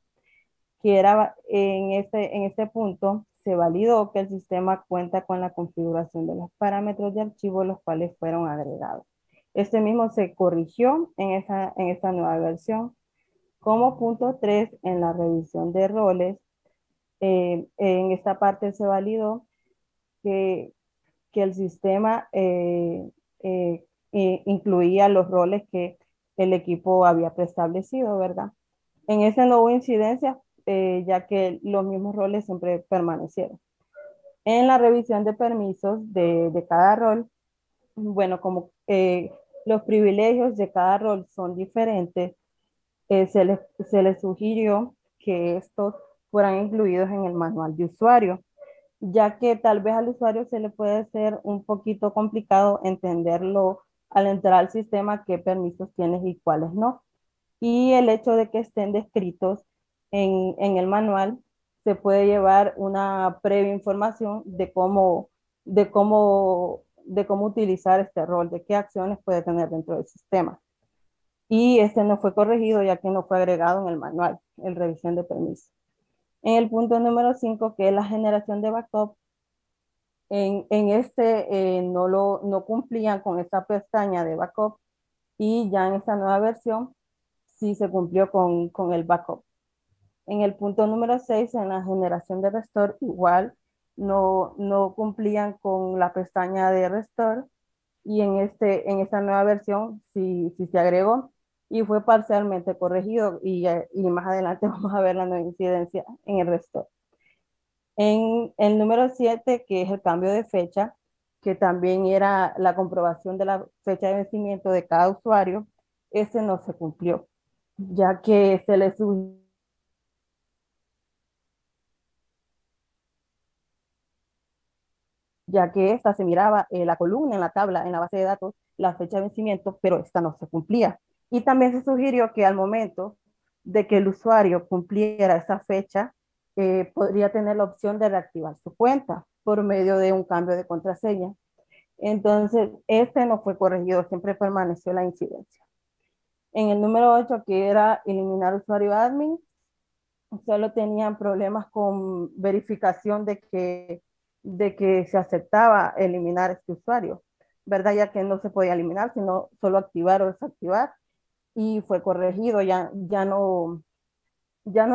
[SPEAKER 8] que era en este punto se validó que el sistema cuenta con la configuración de los parámetros de archivo los cuales fueron agregados. Este mismo se corrigió en esta nueva versión. Como punto 3, en la revisión de roles, en esta parte se validó que el sistema incluía los roles que el equipo había preestablecido, ¿verdad? En ese no hubo incidencia, ya que los mismos roles siempre permanecieron. En la revisión de permisos de cada rol, bueno, como los privilegios de cada rol son diferentes, se les sugirió que estos fueran incluidos en el manual de usuario, ya que tal vez al usuario se le puede hacer un poquito complicado entenderlo al entrar al sistema, qué permisos tienes y cuáles no. Y el hecho de que estén descritos en el manual se puede llevar una previa información de cómo utilizar este rol, de qué acciones puede tener dentro del sistema. Y este no fue corregido ya que no fue agregado en el manual, en revisión de permisos. En el punto número 5, que es la generación de backup, no cumplían con esta pestaña de backup y ya en esta nueva versión sí se cumplió con el backup. En el punto número 6, en la generación de restore, igual no cumplían con la pestaña de restore y en esta nueva versión sí se agregó y fue parcialmente corregido y más adelante vamos a ver la nueva incidencia en el restore. En el número 7, que es el cambio de fecha, que también era la comprobación de la fecha de vencimiento de cada usuario, ese no se cumplió, ya que se le subió ya que esta se miraba la columna en la tabla, en la base de datos, la fecha de vencimiento, pero esta no se cumplía. Y también se sugirió que al momento de que el usuario cumpliera esa fecha, podría tener la opción de reactivar su cuenta por medio de un cambio de contraseña. Entonces, este no fue corregido, siempre permaneció la incidencia. En el número 8, que era eliminar usuario admin, solo tenían problemas con verificación de que se aceptaba eliminar este usuario, ¿verdad? Ya que no se podía eliminar, sino solo activar o desactivar, y fue corregido, ya no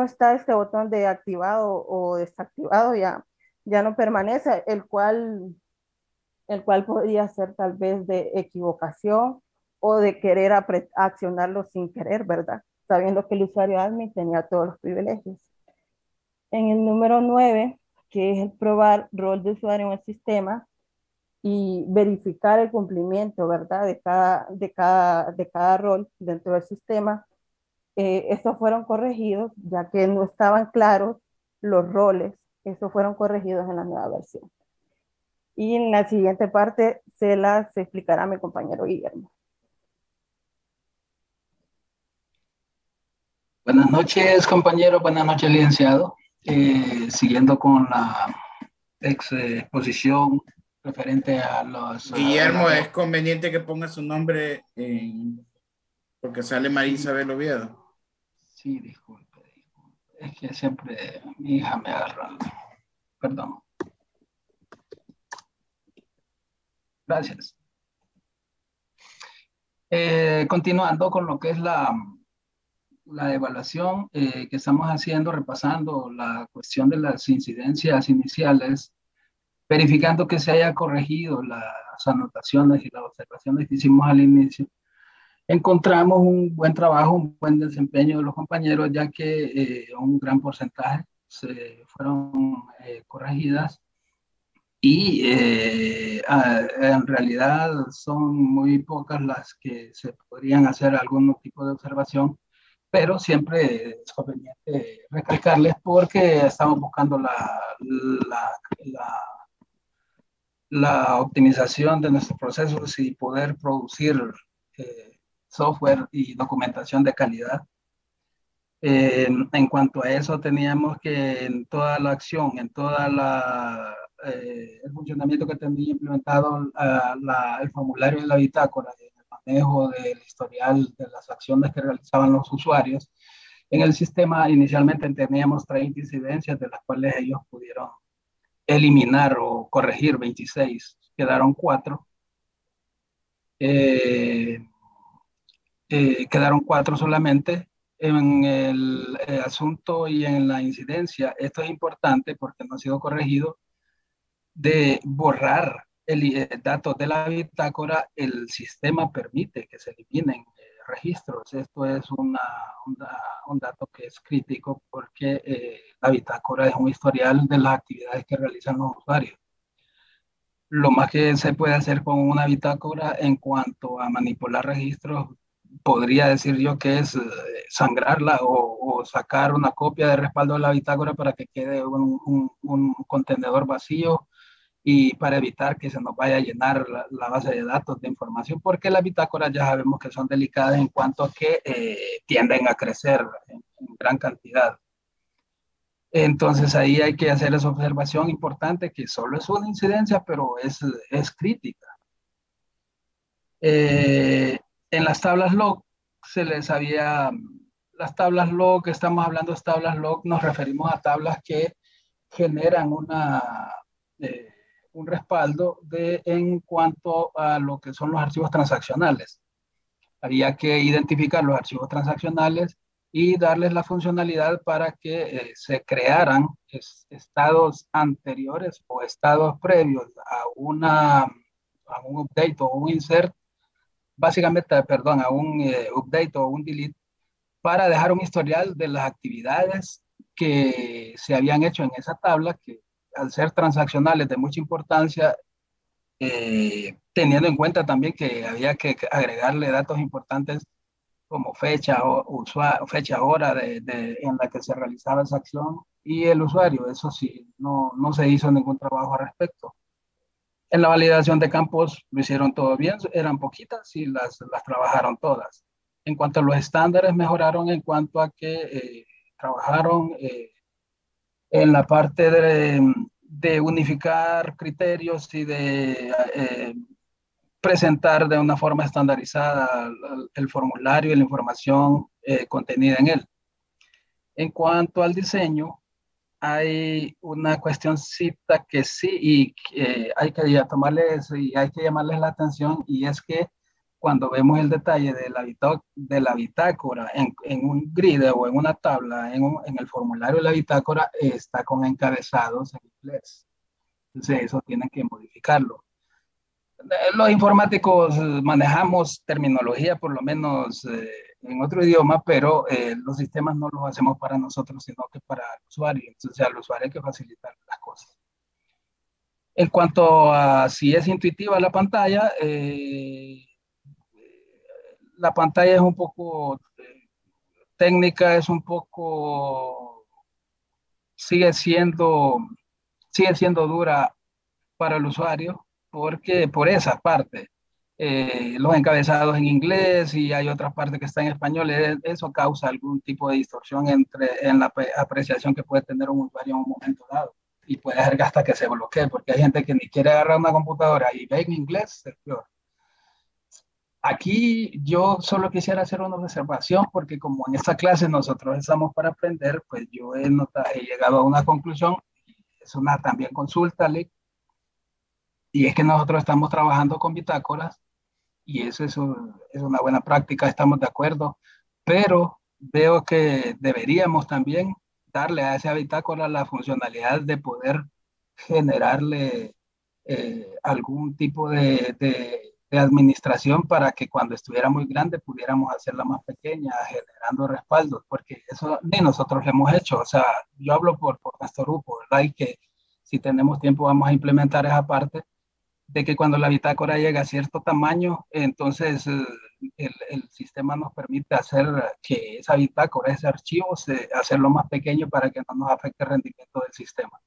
[SPEAKER 8] está este botón de activado o desactivado, ya no permanece, el cual podría ser tal vez de equivocación o de querer accionarlo sin querer, ¿verdad? Sabiendo que el usuario admin tenía todos los privilegios. En el número 9, que es el probar rol de usuario en el sistema y verificar el cumplimiento, ¿verdad? De cada rol dentro del sistema. Estos fueron corregidos, ya que no estaban claros los roles. Estos fueron corregidos en la nueva versión. Y en la siguiente parte se las explicará mi compañero Guillermo.
[SPEAKER 9] Buenas noches, compañero. Buenas noches, licenciado. Siguiendo con la exposición referente a los...
[SPEAKER 2] Guillermo, es conveniente que ponga su nombre porque sale María Isabel Oviedo.
[SPEAKER 9] Sí, disculpe. Es que siempre mi hija me agarra. Perdón. Gracias. Continuando con lo que es la evaluación que estamos haciendo, repasando la cuestión de las incidencias iniciales verificando que se haya corregido las anotaciones y las observaciones que hicimos al inicio, encontramos un buen trabajo, un buen desempeño de los compañeros, ya que un gran porcentaje se fueron corregidas y en realidad son muy pocas las que se podrían hacer algún tipo de observación, pero siempre es conveniente recalcarles porque estamos buscando la optimización de nuestros procesos y poder producir software y documentación de calidad. En cuanto a eso, teníamos que en toda la acción, en toda el funcionamiento que tenía implementado el formulario de la bitácora, el manejo del historial de las acciones que realizaban los usuarios, en el sistema inicialmente teníamos 30 incidencias, de las cuales ellos pudieron eliminar o corregir 26, quedaron 4. Quedaron 4 solamente. En el asunto y en la incidencia, esto es importante porque no ha sido corregido, de borrar datos de la bitácora, el sistema permite que se eliminen registros. Esto es un dato que es crítico porque la bitácora es un historial de las actividades que realizan los usuarios. Lo más que se puede hacer con una bitácora en cuanto a manipular registros, podría decir yo que es sangrarla o sacar una copia de respaldo de la bitácora para que quede un contenedor vacío y para evitar que se nos vaya a llenar la base de datos de información, porque las bitácoras ya sabemos que son delicadas en cuanto a que tienden a crecer en gran cantidad. Entonces ahí hay que hacer esa observación importante que solo es una incidencia, pero es crítica. En las tablas log las tablas log, estamos hablando de tablas log, nos referimos a tablas que generan un respaldo en cuanto a lo que son los archivos transaccionales. Había que identificar los archivos transaccionales y darles la funcionalidad para que se crearan estados anteriores o estados previos a un update o un insert, básicamente, perdón, a un update o un delete, para dejar un historial de las actividades que se habían hecho en esa tabla, que al ser transaccionales de mucha importancia, teniendo en cuenta también que había que agregarle datos importantes como fecha, fecha, hora en la que se realizaba esa acción y el usuario. Eso sí, no se hizo ningún trabajo al respecto. En la validación de campos lo hicieron todo bien, eran poquitas y las trabajaron todas. En cuanto a los estándares, mejoraron en cuanto a que trabajaron en la parte de unificar criterios y de presentar de una forma estandarizada el formulario y la información contenida en él. En cuanto al diseño, hay una cuestioncita que sí y hay que llamarles la atención, y es que cuando vemos el detalle de la bitácora en un grid o en una tabla, en el formulario de la bitácora, está con encabezados en inglés. Entonces eso tienen que modificarlo. Los informáticos manejamos terminología, por lo menos en otro idioma, pero los sistemas no los hacemos para nosotros, sino que para el usuario. Entonces al usuario hay que facilitar las cosas. En cuanto a si es intuitiva la pantalla es un poco técnica, es un poco, sigue siendo dura para el usuario, porque por esa parte, los encabezados en inglés y hay otras partes que están en español, eso causa algún tipo de distorsión en la apreciación que puede tener un usuario en un momento dado, y puede hacer hasta que se bloquee, porque hay gente que ni quiere agarrar una computadora y ve en inglés, es peor. Aquí yo solo quisiera hacer una observación, porque como en esta clase nosotros estamos para aprender, pues yo he llegado a una conclusión, es una también consulta, y es que nosotros estamos trabajando con bitácoras, y eso es una buena práctica, estamos de acuerdo, pero veo que deberíamos también darle a esa bitácora la funcionalidad de poder generarle algún tipo de administración para que cuando estuviera muy grande pudiéramos hacerla más pequeña, generando respaldos, porque eso ni nosotros lo hemos hecho. O sea, yo hablo por nuestro grupo, ¿verdad? Y que si tenemos tiempo vamos a implementar esa parte de que cuando la bitácora llega a cierto tamaño, entonces el sistema nos permite hacer que esa bitácora, ese archivo, hacerlo más pequeño para que no nos afecte el rendimiento del sistema.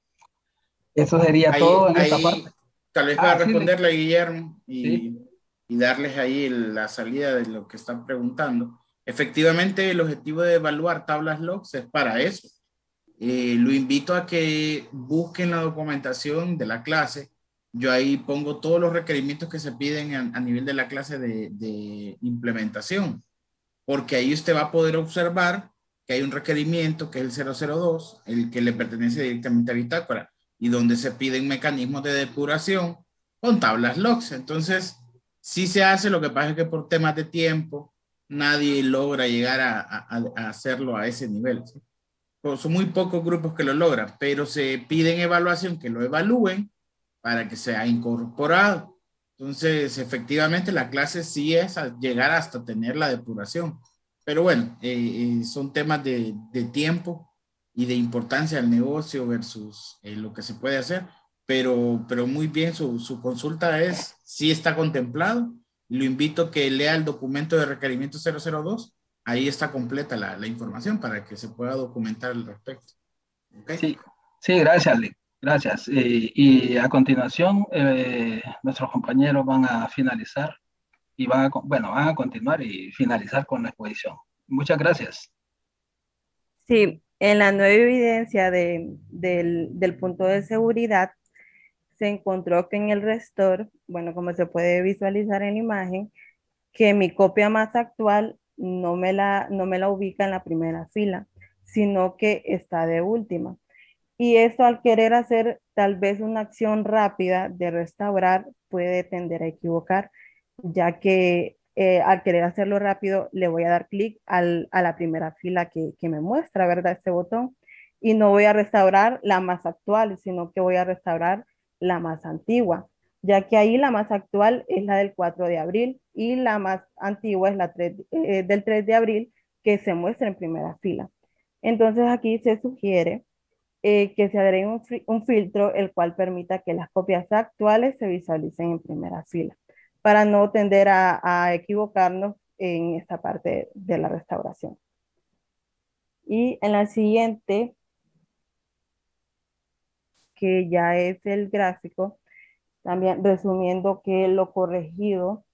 [SPEAKER 9] Eso sería todo en esta parte.
[SPEAKER 2] Tal vez para
[SPEAKER 9] Sí,
[SPEAKER 2] responderle a Guillermo
[SPEAKER 9] sí.
[SPEAKER 2] y darles ahí la salida de lo que están preguntando. Efectivamente, el objetivo de evaluar tablas logs es para eso. Lo invito a que busquen la documentación de la clase. Yo ahí pongo todos los requerimientos que se piden a nivel de la clase de implementación, porque ahí usted va a poder observar que hay un requerimiento que es el 002, el que le pertenece directamente a Bitácora, y donde se piden mecanismos de depuración con tablas logs. Entonces, sí se hace, lo que pasa es que por temas de tiempo nadie logra llegar a hacerlo a ese nivel, ¿sí? Pues son muy pocos grupos que lo logran, pero se piden evaluación, que lo evalúen para que sea incorporado. Entonces, efectivamente, la clase sí es llegar hasta tener la depuración. Pero bueno, son temas de tiempo y de importancia del negocio versus lo que se puede hacer. Pero muy bien, su consulta es, sí está contemplado. Lo invito a que lea el documento de requerimiento 002. Ahí está completa la información para que se pueda documentar al respecto. ¿Okay?
[SPEAKER 9] Sí, sí, gracias, Lee. Gracias. Y a continuación, nuestros compañeros van a finalizar y van a continuar y finalizar con la exposición. Muchas gracias.
[SPEAKER 8] Sí, en la nueva evidencia del punto de seguridad se encontró que en el restor, bueno, como se puede visualizar en la imagen, que mi copia más actual no me la ubica en la primera fila, sino que está de última. Y esto al querer hacer tal vez una acción rápida de restaurar puede tender a equivocar, ya que al querer hacerlo rápido le voy a dar clic a la primera fila que me muestra, ¿verdad? Este botón. Y no voy a restaurar la más actual, sino que voy a restaurar la más antigua, ya que ahí la más actual es la del 4 de abril y la más antigua es del 3 de abril que se muestra en primera fila. Entonces aquí se sugiere que se agregue un filtro el cual permita que las copias actuales se visualicen en primera fila, para no tender a equivocarnos en esta parte de la restauración. Y en la siguiente, que ya es el gráfico, también resumiendo que lo corregido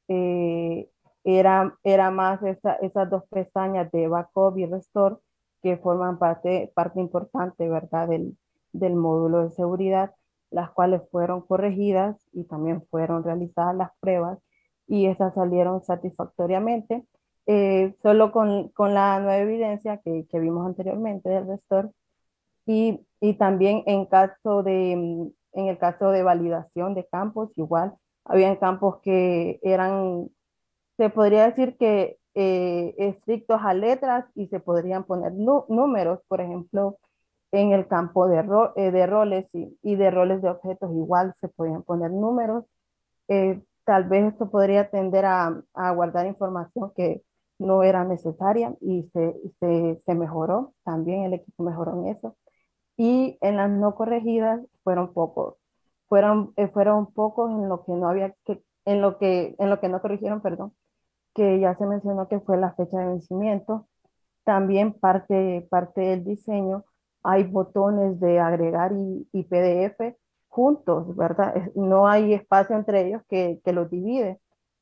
[SPEAKER 8] eh, era más esas dos pestañas de backup y restore que forman parte importante, ¿verdad? Del módulo de seguridad, las cuales fueron corregidas y también fueron realizadas las pruebas y esas salieron satisfactoriamente. Solo con la nueva evidencia que vimos anteriormente del restore y también en el caso de validación de campos, igual, habían campos que eran, se podría decir que estrictos a letras y se podrían poner números, por ejemplo, en el campo de roles y de roles de objetos igual se podían poner números. Tal vez esto podría tender a guardar información que no era necesaria y se mejoró, también el equipo mejoró en eso. Y en las no corregidas fueron pocos. Fueron pocos en lo que no había en lo que no corrigieron, perdón, que ya se mencionó que fue la fecha de vencimiento. También parte del diseño, hay botones de agregar y PDF juntos, ¿verdad? No hay espacio entre ellos que los divide.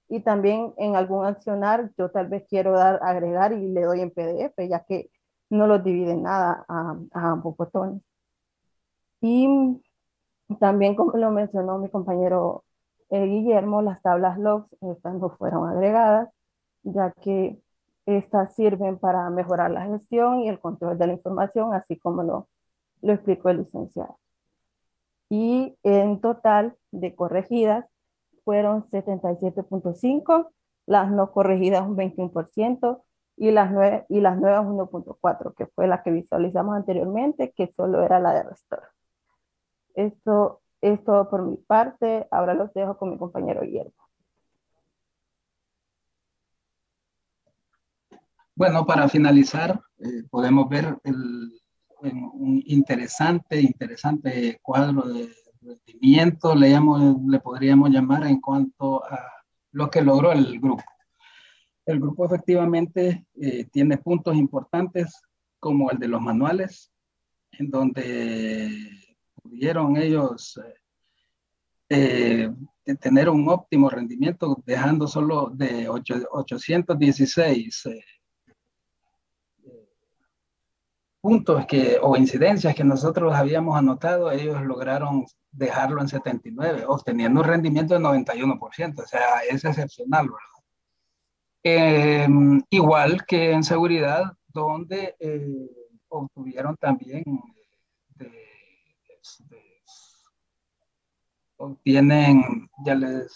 [SPEAKER 8] Y también en algún accionar, yo tal vez quiero dar agregar y le doy en PDF, ya que no los divide nada a ambos botones. Y también, como lo mencionó mi compañero Guillermo, las tablas logs, estas no fueron agregadas, ya que estas sirven para mejorar la gestión y el control de la información, así como lo explicó el licenciado. Y en total de corregidas fueron 77.5, las no corregidas un 21% y las nuevas 1.4, que fue la que visualizamos anteriormente, que solo era la de restore. Esto Es todo por mi parte. Ahora los dejo con mi compañero Guillermo.
[SPEAKER 9] Bueno, para finalizar, podemos ver un interesante cuadro de rendimiento, le podríamos llamar en cuanto a lo que logró el grupo. El grupo efectivamente tiene puntos importantes como el de los manuales, en donde pudieron ellos tener un óptimo rendimiento, dejando solo de 816 puntos o incidencias que nosotros habíamos anotado, ellos lograron dejarlo en 79, obteniendo un rendimiento de 91%, o sea, es excepcional, ¿verdad? Igual que en seguridad, donde obtuvieron también, obtienen,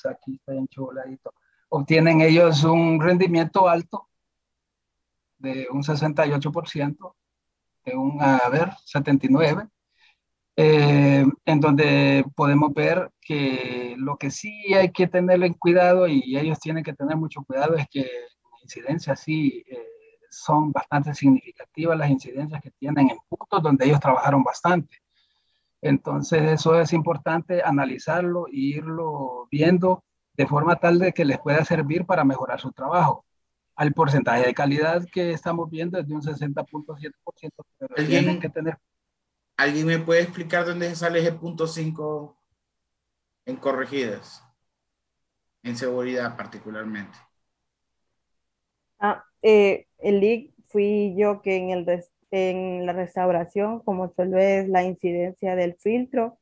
[SPEAKER 9] aquí está encholadito, obtienen ellos un rendimiento alto de un 68%, de un, 79, en donde podemos ver que lo que sí hay que tener en cuidado, y ellos tienen que tener mucho cuidado, es que incidencias sí son bastante significativas, las incidencias que tienen en puntos donde ellos trabajaron bastante. Entonces eso es importante analizarlo e irlo viendo de forma tal de que les pueda servir para mejorar su trabajo. Al porcentaje de calidad que estamos viendo es de un 60.7%, pero tienen que tener...
[SPEAKER 2] ¿Alguien me puede explicar dónde sale ese punto 5 en corregidas? En seguridad particularmente.
[SPEAKER 8] El leak fui yo que en la restauración, como solo es la incidencia del filtro.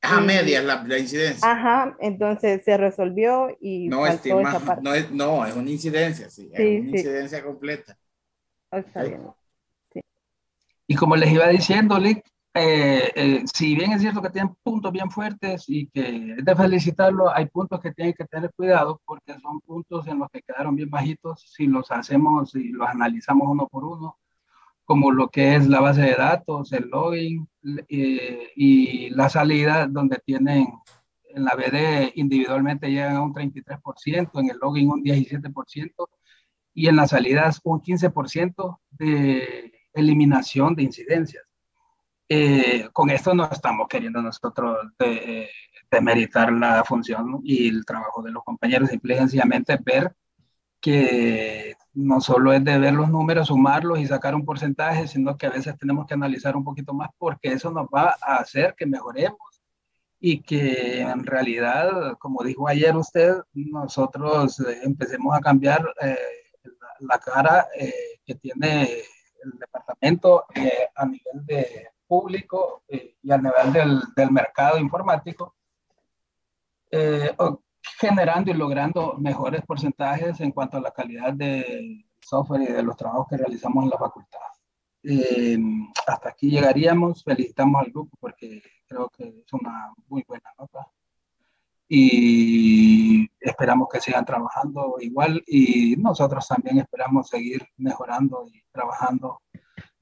[SPEAKER 2] A medias la incidencia.
[SPEAKER 8] Ajá, entonces se resolvió y
[SPEAKER 2] no,
[SPEAKER 8] faltó esa parte.
[SPEAKER 2] No, es una incidencia, sí, es una incidencia completa.
[SPEAKER 8] Está bien. Sí.
[SPEAKER 9] Y como les iba diciendo, Lick, si bien es cierto que tienen puntos bien fuertes y que es de felicitarlo, hay puntos que tienen que tener cuidado porque son puntos en los que quedaron bien bajitos si los hacemos y los analizamos uno por uno, como lo que es la base de datos, el login y la salida, donde tienen en la BD individualmente llegan a un 33%, en el login un 17% y en las salidas un 15% de eliminación de incidencias. Con esto no estamos queriendo nosotros demeritar la función y el trabajo de los compañeros, simple y sencillamente ver que no solo es de ver los números, sumarlos y sacar un porcentaje, sino que a veces tenemos que analizar un poquito más porque eso nos va a hacer que mejoremos y que en realidad, como dijo ayer usted, nosotros empecemos a cambiar la cara que tiene el departamento a nivel de público y a nivel del mercado informático, generando y logrando mejores porcentajes en cuanto a la calidad de software y de los trabajos que realizamos en la facultad. Hasta aquí llegaríamos. Felicitamos al grupo porque creo que es una muy buena nota y esperamos que sigan trabajando igual y nosotros también esperamos seguir mejorando y trabajando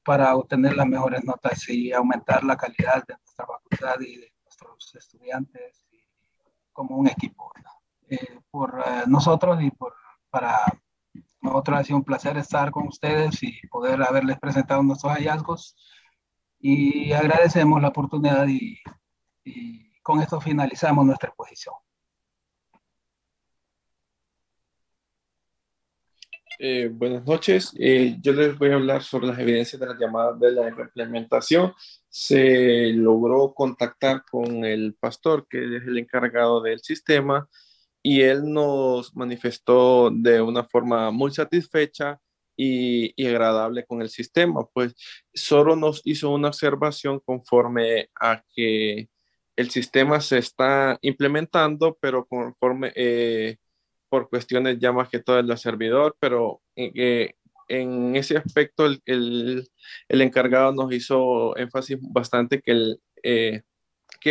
[SPEAKER 9] para obtener las mejores notas y aumentar la calidad de nuestra facultad y de nuestros estudiantes y como un equipo. Por nosotros y para nosotros ha sido un placer estar con ustedes y poder haberles presentado nuestros hallazgos y agradecemos la oportunidad y con esto finalizamos nuestra exposición.
[SPEAKER 4] Buenas noches. Yo les voy a hablar sobre las evidencias de las llamadas de la implementación. Se logró contactar con el pastor, que es el encargado del sistema, y él nos manifestó de una forma muy satisfecha y agradable con el sistema. Pues solo nos hizo una observación conforme a que el sistema se está implementando, pero conforme por cuestiones ya más que todo del servidor, pero en ese aspecto el encargado nos hizo énfasis bastante que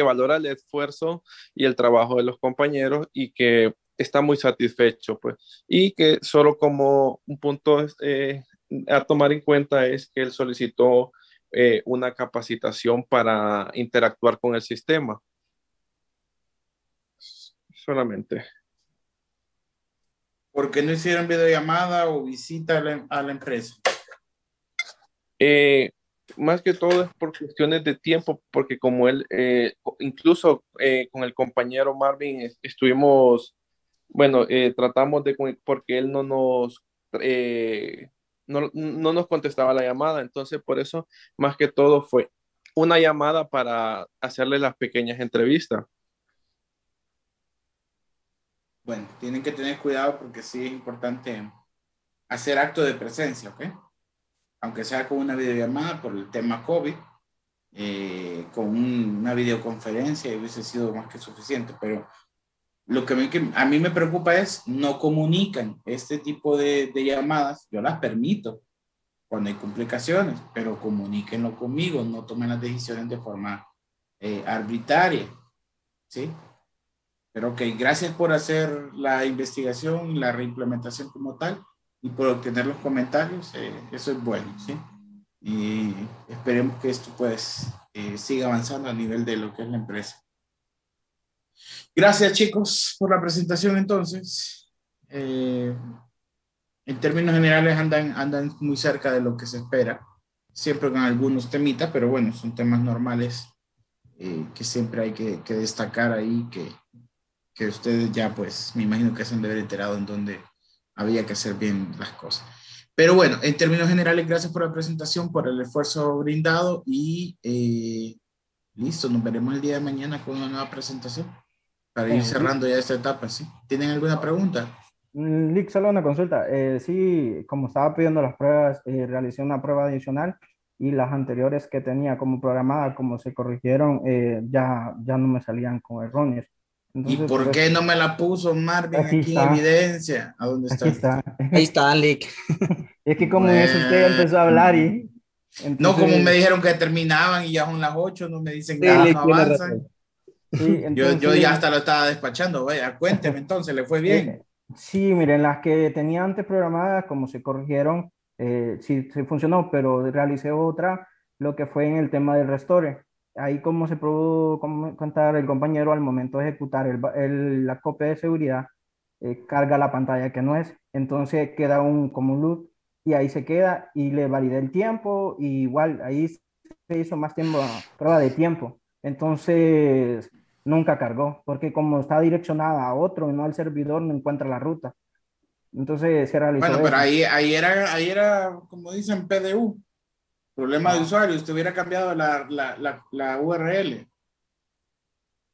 [SPEAKER 4] valora el esfuerzo y el trabajo de los compañeros y que está muy satisfecho, pues, y que solo como un punto a tomar en cuenta es que él solicitó una capacitación para interactuar con el sistema. solamente.
[SPEAKER 2] ¿Por qué no hicieron videollamada o visita a la empresa?
[SPEAKER 4] Más que todo es por cuestiones de tiempo, porque como él, incluso con el compañero Marvin estuvimos, bueno, tratamos de, porque él no nos contestaba la llamada, entonces por eso más que todo fue una llamada para hacerle las pequeñas entrevistas.
[SPEAKER 2] Bueno, tienen que tener cuidado porque sí es importante hacer acto de presencia, ¿ok? Aunque sea con una videollamada por el tema COVID, con una videoconferencia hubiese sido más que suficiente, pero lo que a mí me preocupa es no comunican este tipo de llamadas. Yo las permito cuando hay complicaciones, pero comuníquenlo conmigo, no tomen las decisiones de forma arbitraria, ¿sí? Pero ok, gracias por hacer la investigación, la reimplementación como tal y por obtener los comentarios, eso es bueno, ¿sí? Y esperemos que esto pues siga avanzando a nivel de lo que es la empresa. Gracias chicos por la presentación entonces. En términos generales andan muy cerca de lo que se espera, siempre con algunos temitas, pero bueno, son temas normales que siempre hay que destacar ahí, que ustedes ya pues me imagino que se han de haber enterado en donde había que hacer bien las cosas. Pero bueno, en términos generales, gracias por la presentación, por el esfuerzo brindado y listo, nos veremos el día de mañana con una nueva presentación para ir cerrando ya esta etapa, ¿sí? ¿Tienen alguna pregunta?
[SPEAKER 5] Lick, solo una consulta. Sí, como estaba pidiendo las pruebas, realicé una prueba adicional y las anteriores que tenía como programada, como se corrigieron, ya no me salían con errores. Entonces,
[SPEAKER 2] ¿y por qué no me la puso Marvin aquí en evidencia? ¿A dónde está?
[SPEAKER 5] Aquí está.
[SPEAKER 7] Ahí está, Lick.
[SPEAKER 5] Es que como en eso usted empezó a hablar y... Entonces,
[SPEAKER 2] no, como me dijeron que terminaban y ya son las 8, no me dicen
[SPEAKER 7] Sí,
[SPEAKER 2] nada,
[SPEAKER 7] Lick,
[SPEAKER 2] no
[SPEAKER 7] tiene
[SPEAKER 2] avanzan.
[SPEAKER 7] razón.
[SPEAKER 5] Sí, entonces,
[SPEAKER 2] yo ya hasta lo estaba despachando, vaya, cuénteme entonces, ¿le fue bien?
[SPEAKER 5] Sí, miren, las que tenía antes programadas, como se corrigieron, sí funcionó, pero realicé otra, lo que fue en el tema del restore. Ahí como se pudo contar el compañero al momento de ejecutar la copia de seguridad, carga la pantalla que no es. Entonces queda como un loop y ahí se queda y le validé el tiempo y igual ahí se hizo más tiempo, prueba de tiempo. Entonces nunca cargó, porque como está direccionada a otro y no al servidor, no encuentra la ruta. Entonces se realizó
[SPEAKER 2] bueno, pero
[SPEAKER 5] eso.
[SPEAKER 2] ahí era, como dicen, PDU, problema de usuario, usted hubiera cambiado la URL.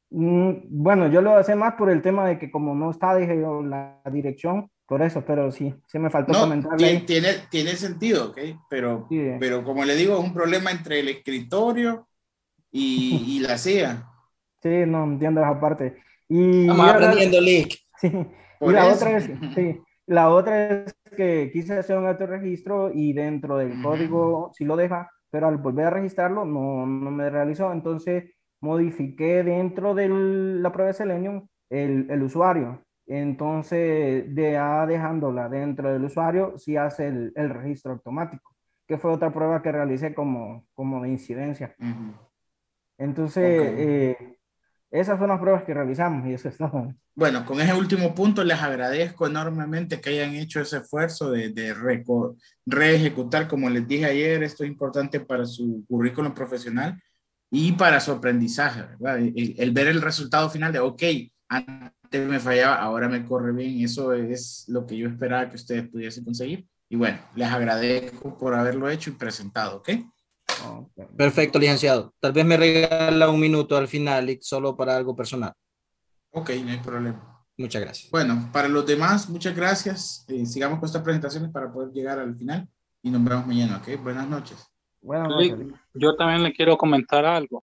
[SPEAKER 5] Bueno, yo lo hice más por el tema de que como no está, dije yo, la dirección, por eso, pero sí me faltó
[SPEAKER 2] No,
[SPEAKER 5] comentarle ahí.
[SPEAKER 2] tiene sentido, ¿ok? Pero,
[SPEAKER 5] Sí.
[SPEAKER 2] pero como le digo, es un problema entre el escritorio y la CIA.
[SPEAKER 5] Sí, no entiendo esa parte. Y,
[SPEAKER 7] Estamos aprendiendo, Lick.
[SPEAKER 5] sí, y
[SPEAKER 2] Por
[SPEAKER 5] la
[SPEAKER 2] eso.
[SPEAKER 5] otra es, sí, la otra es que quise hacer un autorregistro y dentro del código sí lo deja, pero al volver a registrarlo no me realizó. Entonces modifiqué dentro de la prueba de Selenium el usuario. Entonces, dejándola dentro del usuario, sí hace el registro automático, que fue otra prueba que realicé como de incidencia. Entonces,
[SPEAKER 2] Okay.
[SPEAKER 5] esas son las pruebas que realizamos y eso es todo.
[SPEAKER 2] Bueno, con ese último punto les agradezco enormemente que hayan hecho ese esfuerzo de reejecutar, como les dije ayer, esto es importante para su currículum profesional y para su aprendizaje, ¿verdad? El ver el resultado final de, ok, antes me fallaba, ahora me corre bien, eso es lo que yo esperaba que ustedes pudiesen conseguir. Y bueno, les agradezco por haberlo hecho y presentado, ¿ok?
[SPEAKER 5] Okay.
[SPEAKER 7] Perfecto, licenciado. Tal vez me regala un minuto al final, Lick, solo para algo personal.
[SPEAKER 2] Ok, no hay problema.
[SPEAKER 7] Muchas gracias.
[SPEAKER 2] Bueno, para los demás, muchas gracias. Sigamos con estas presentaciones para poder llegar al final y nos vemos mañana, ¿ok? Buenas noches.
[SPEAKER 5] Buenas noches.
[SPEAKER 10] Yo también le quiero comentar algo.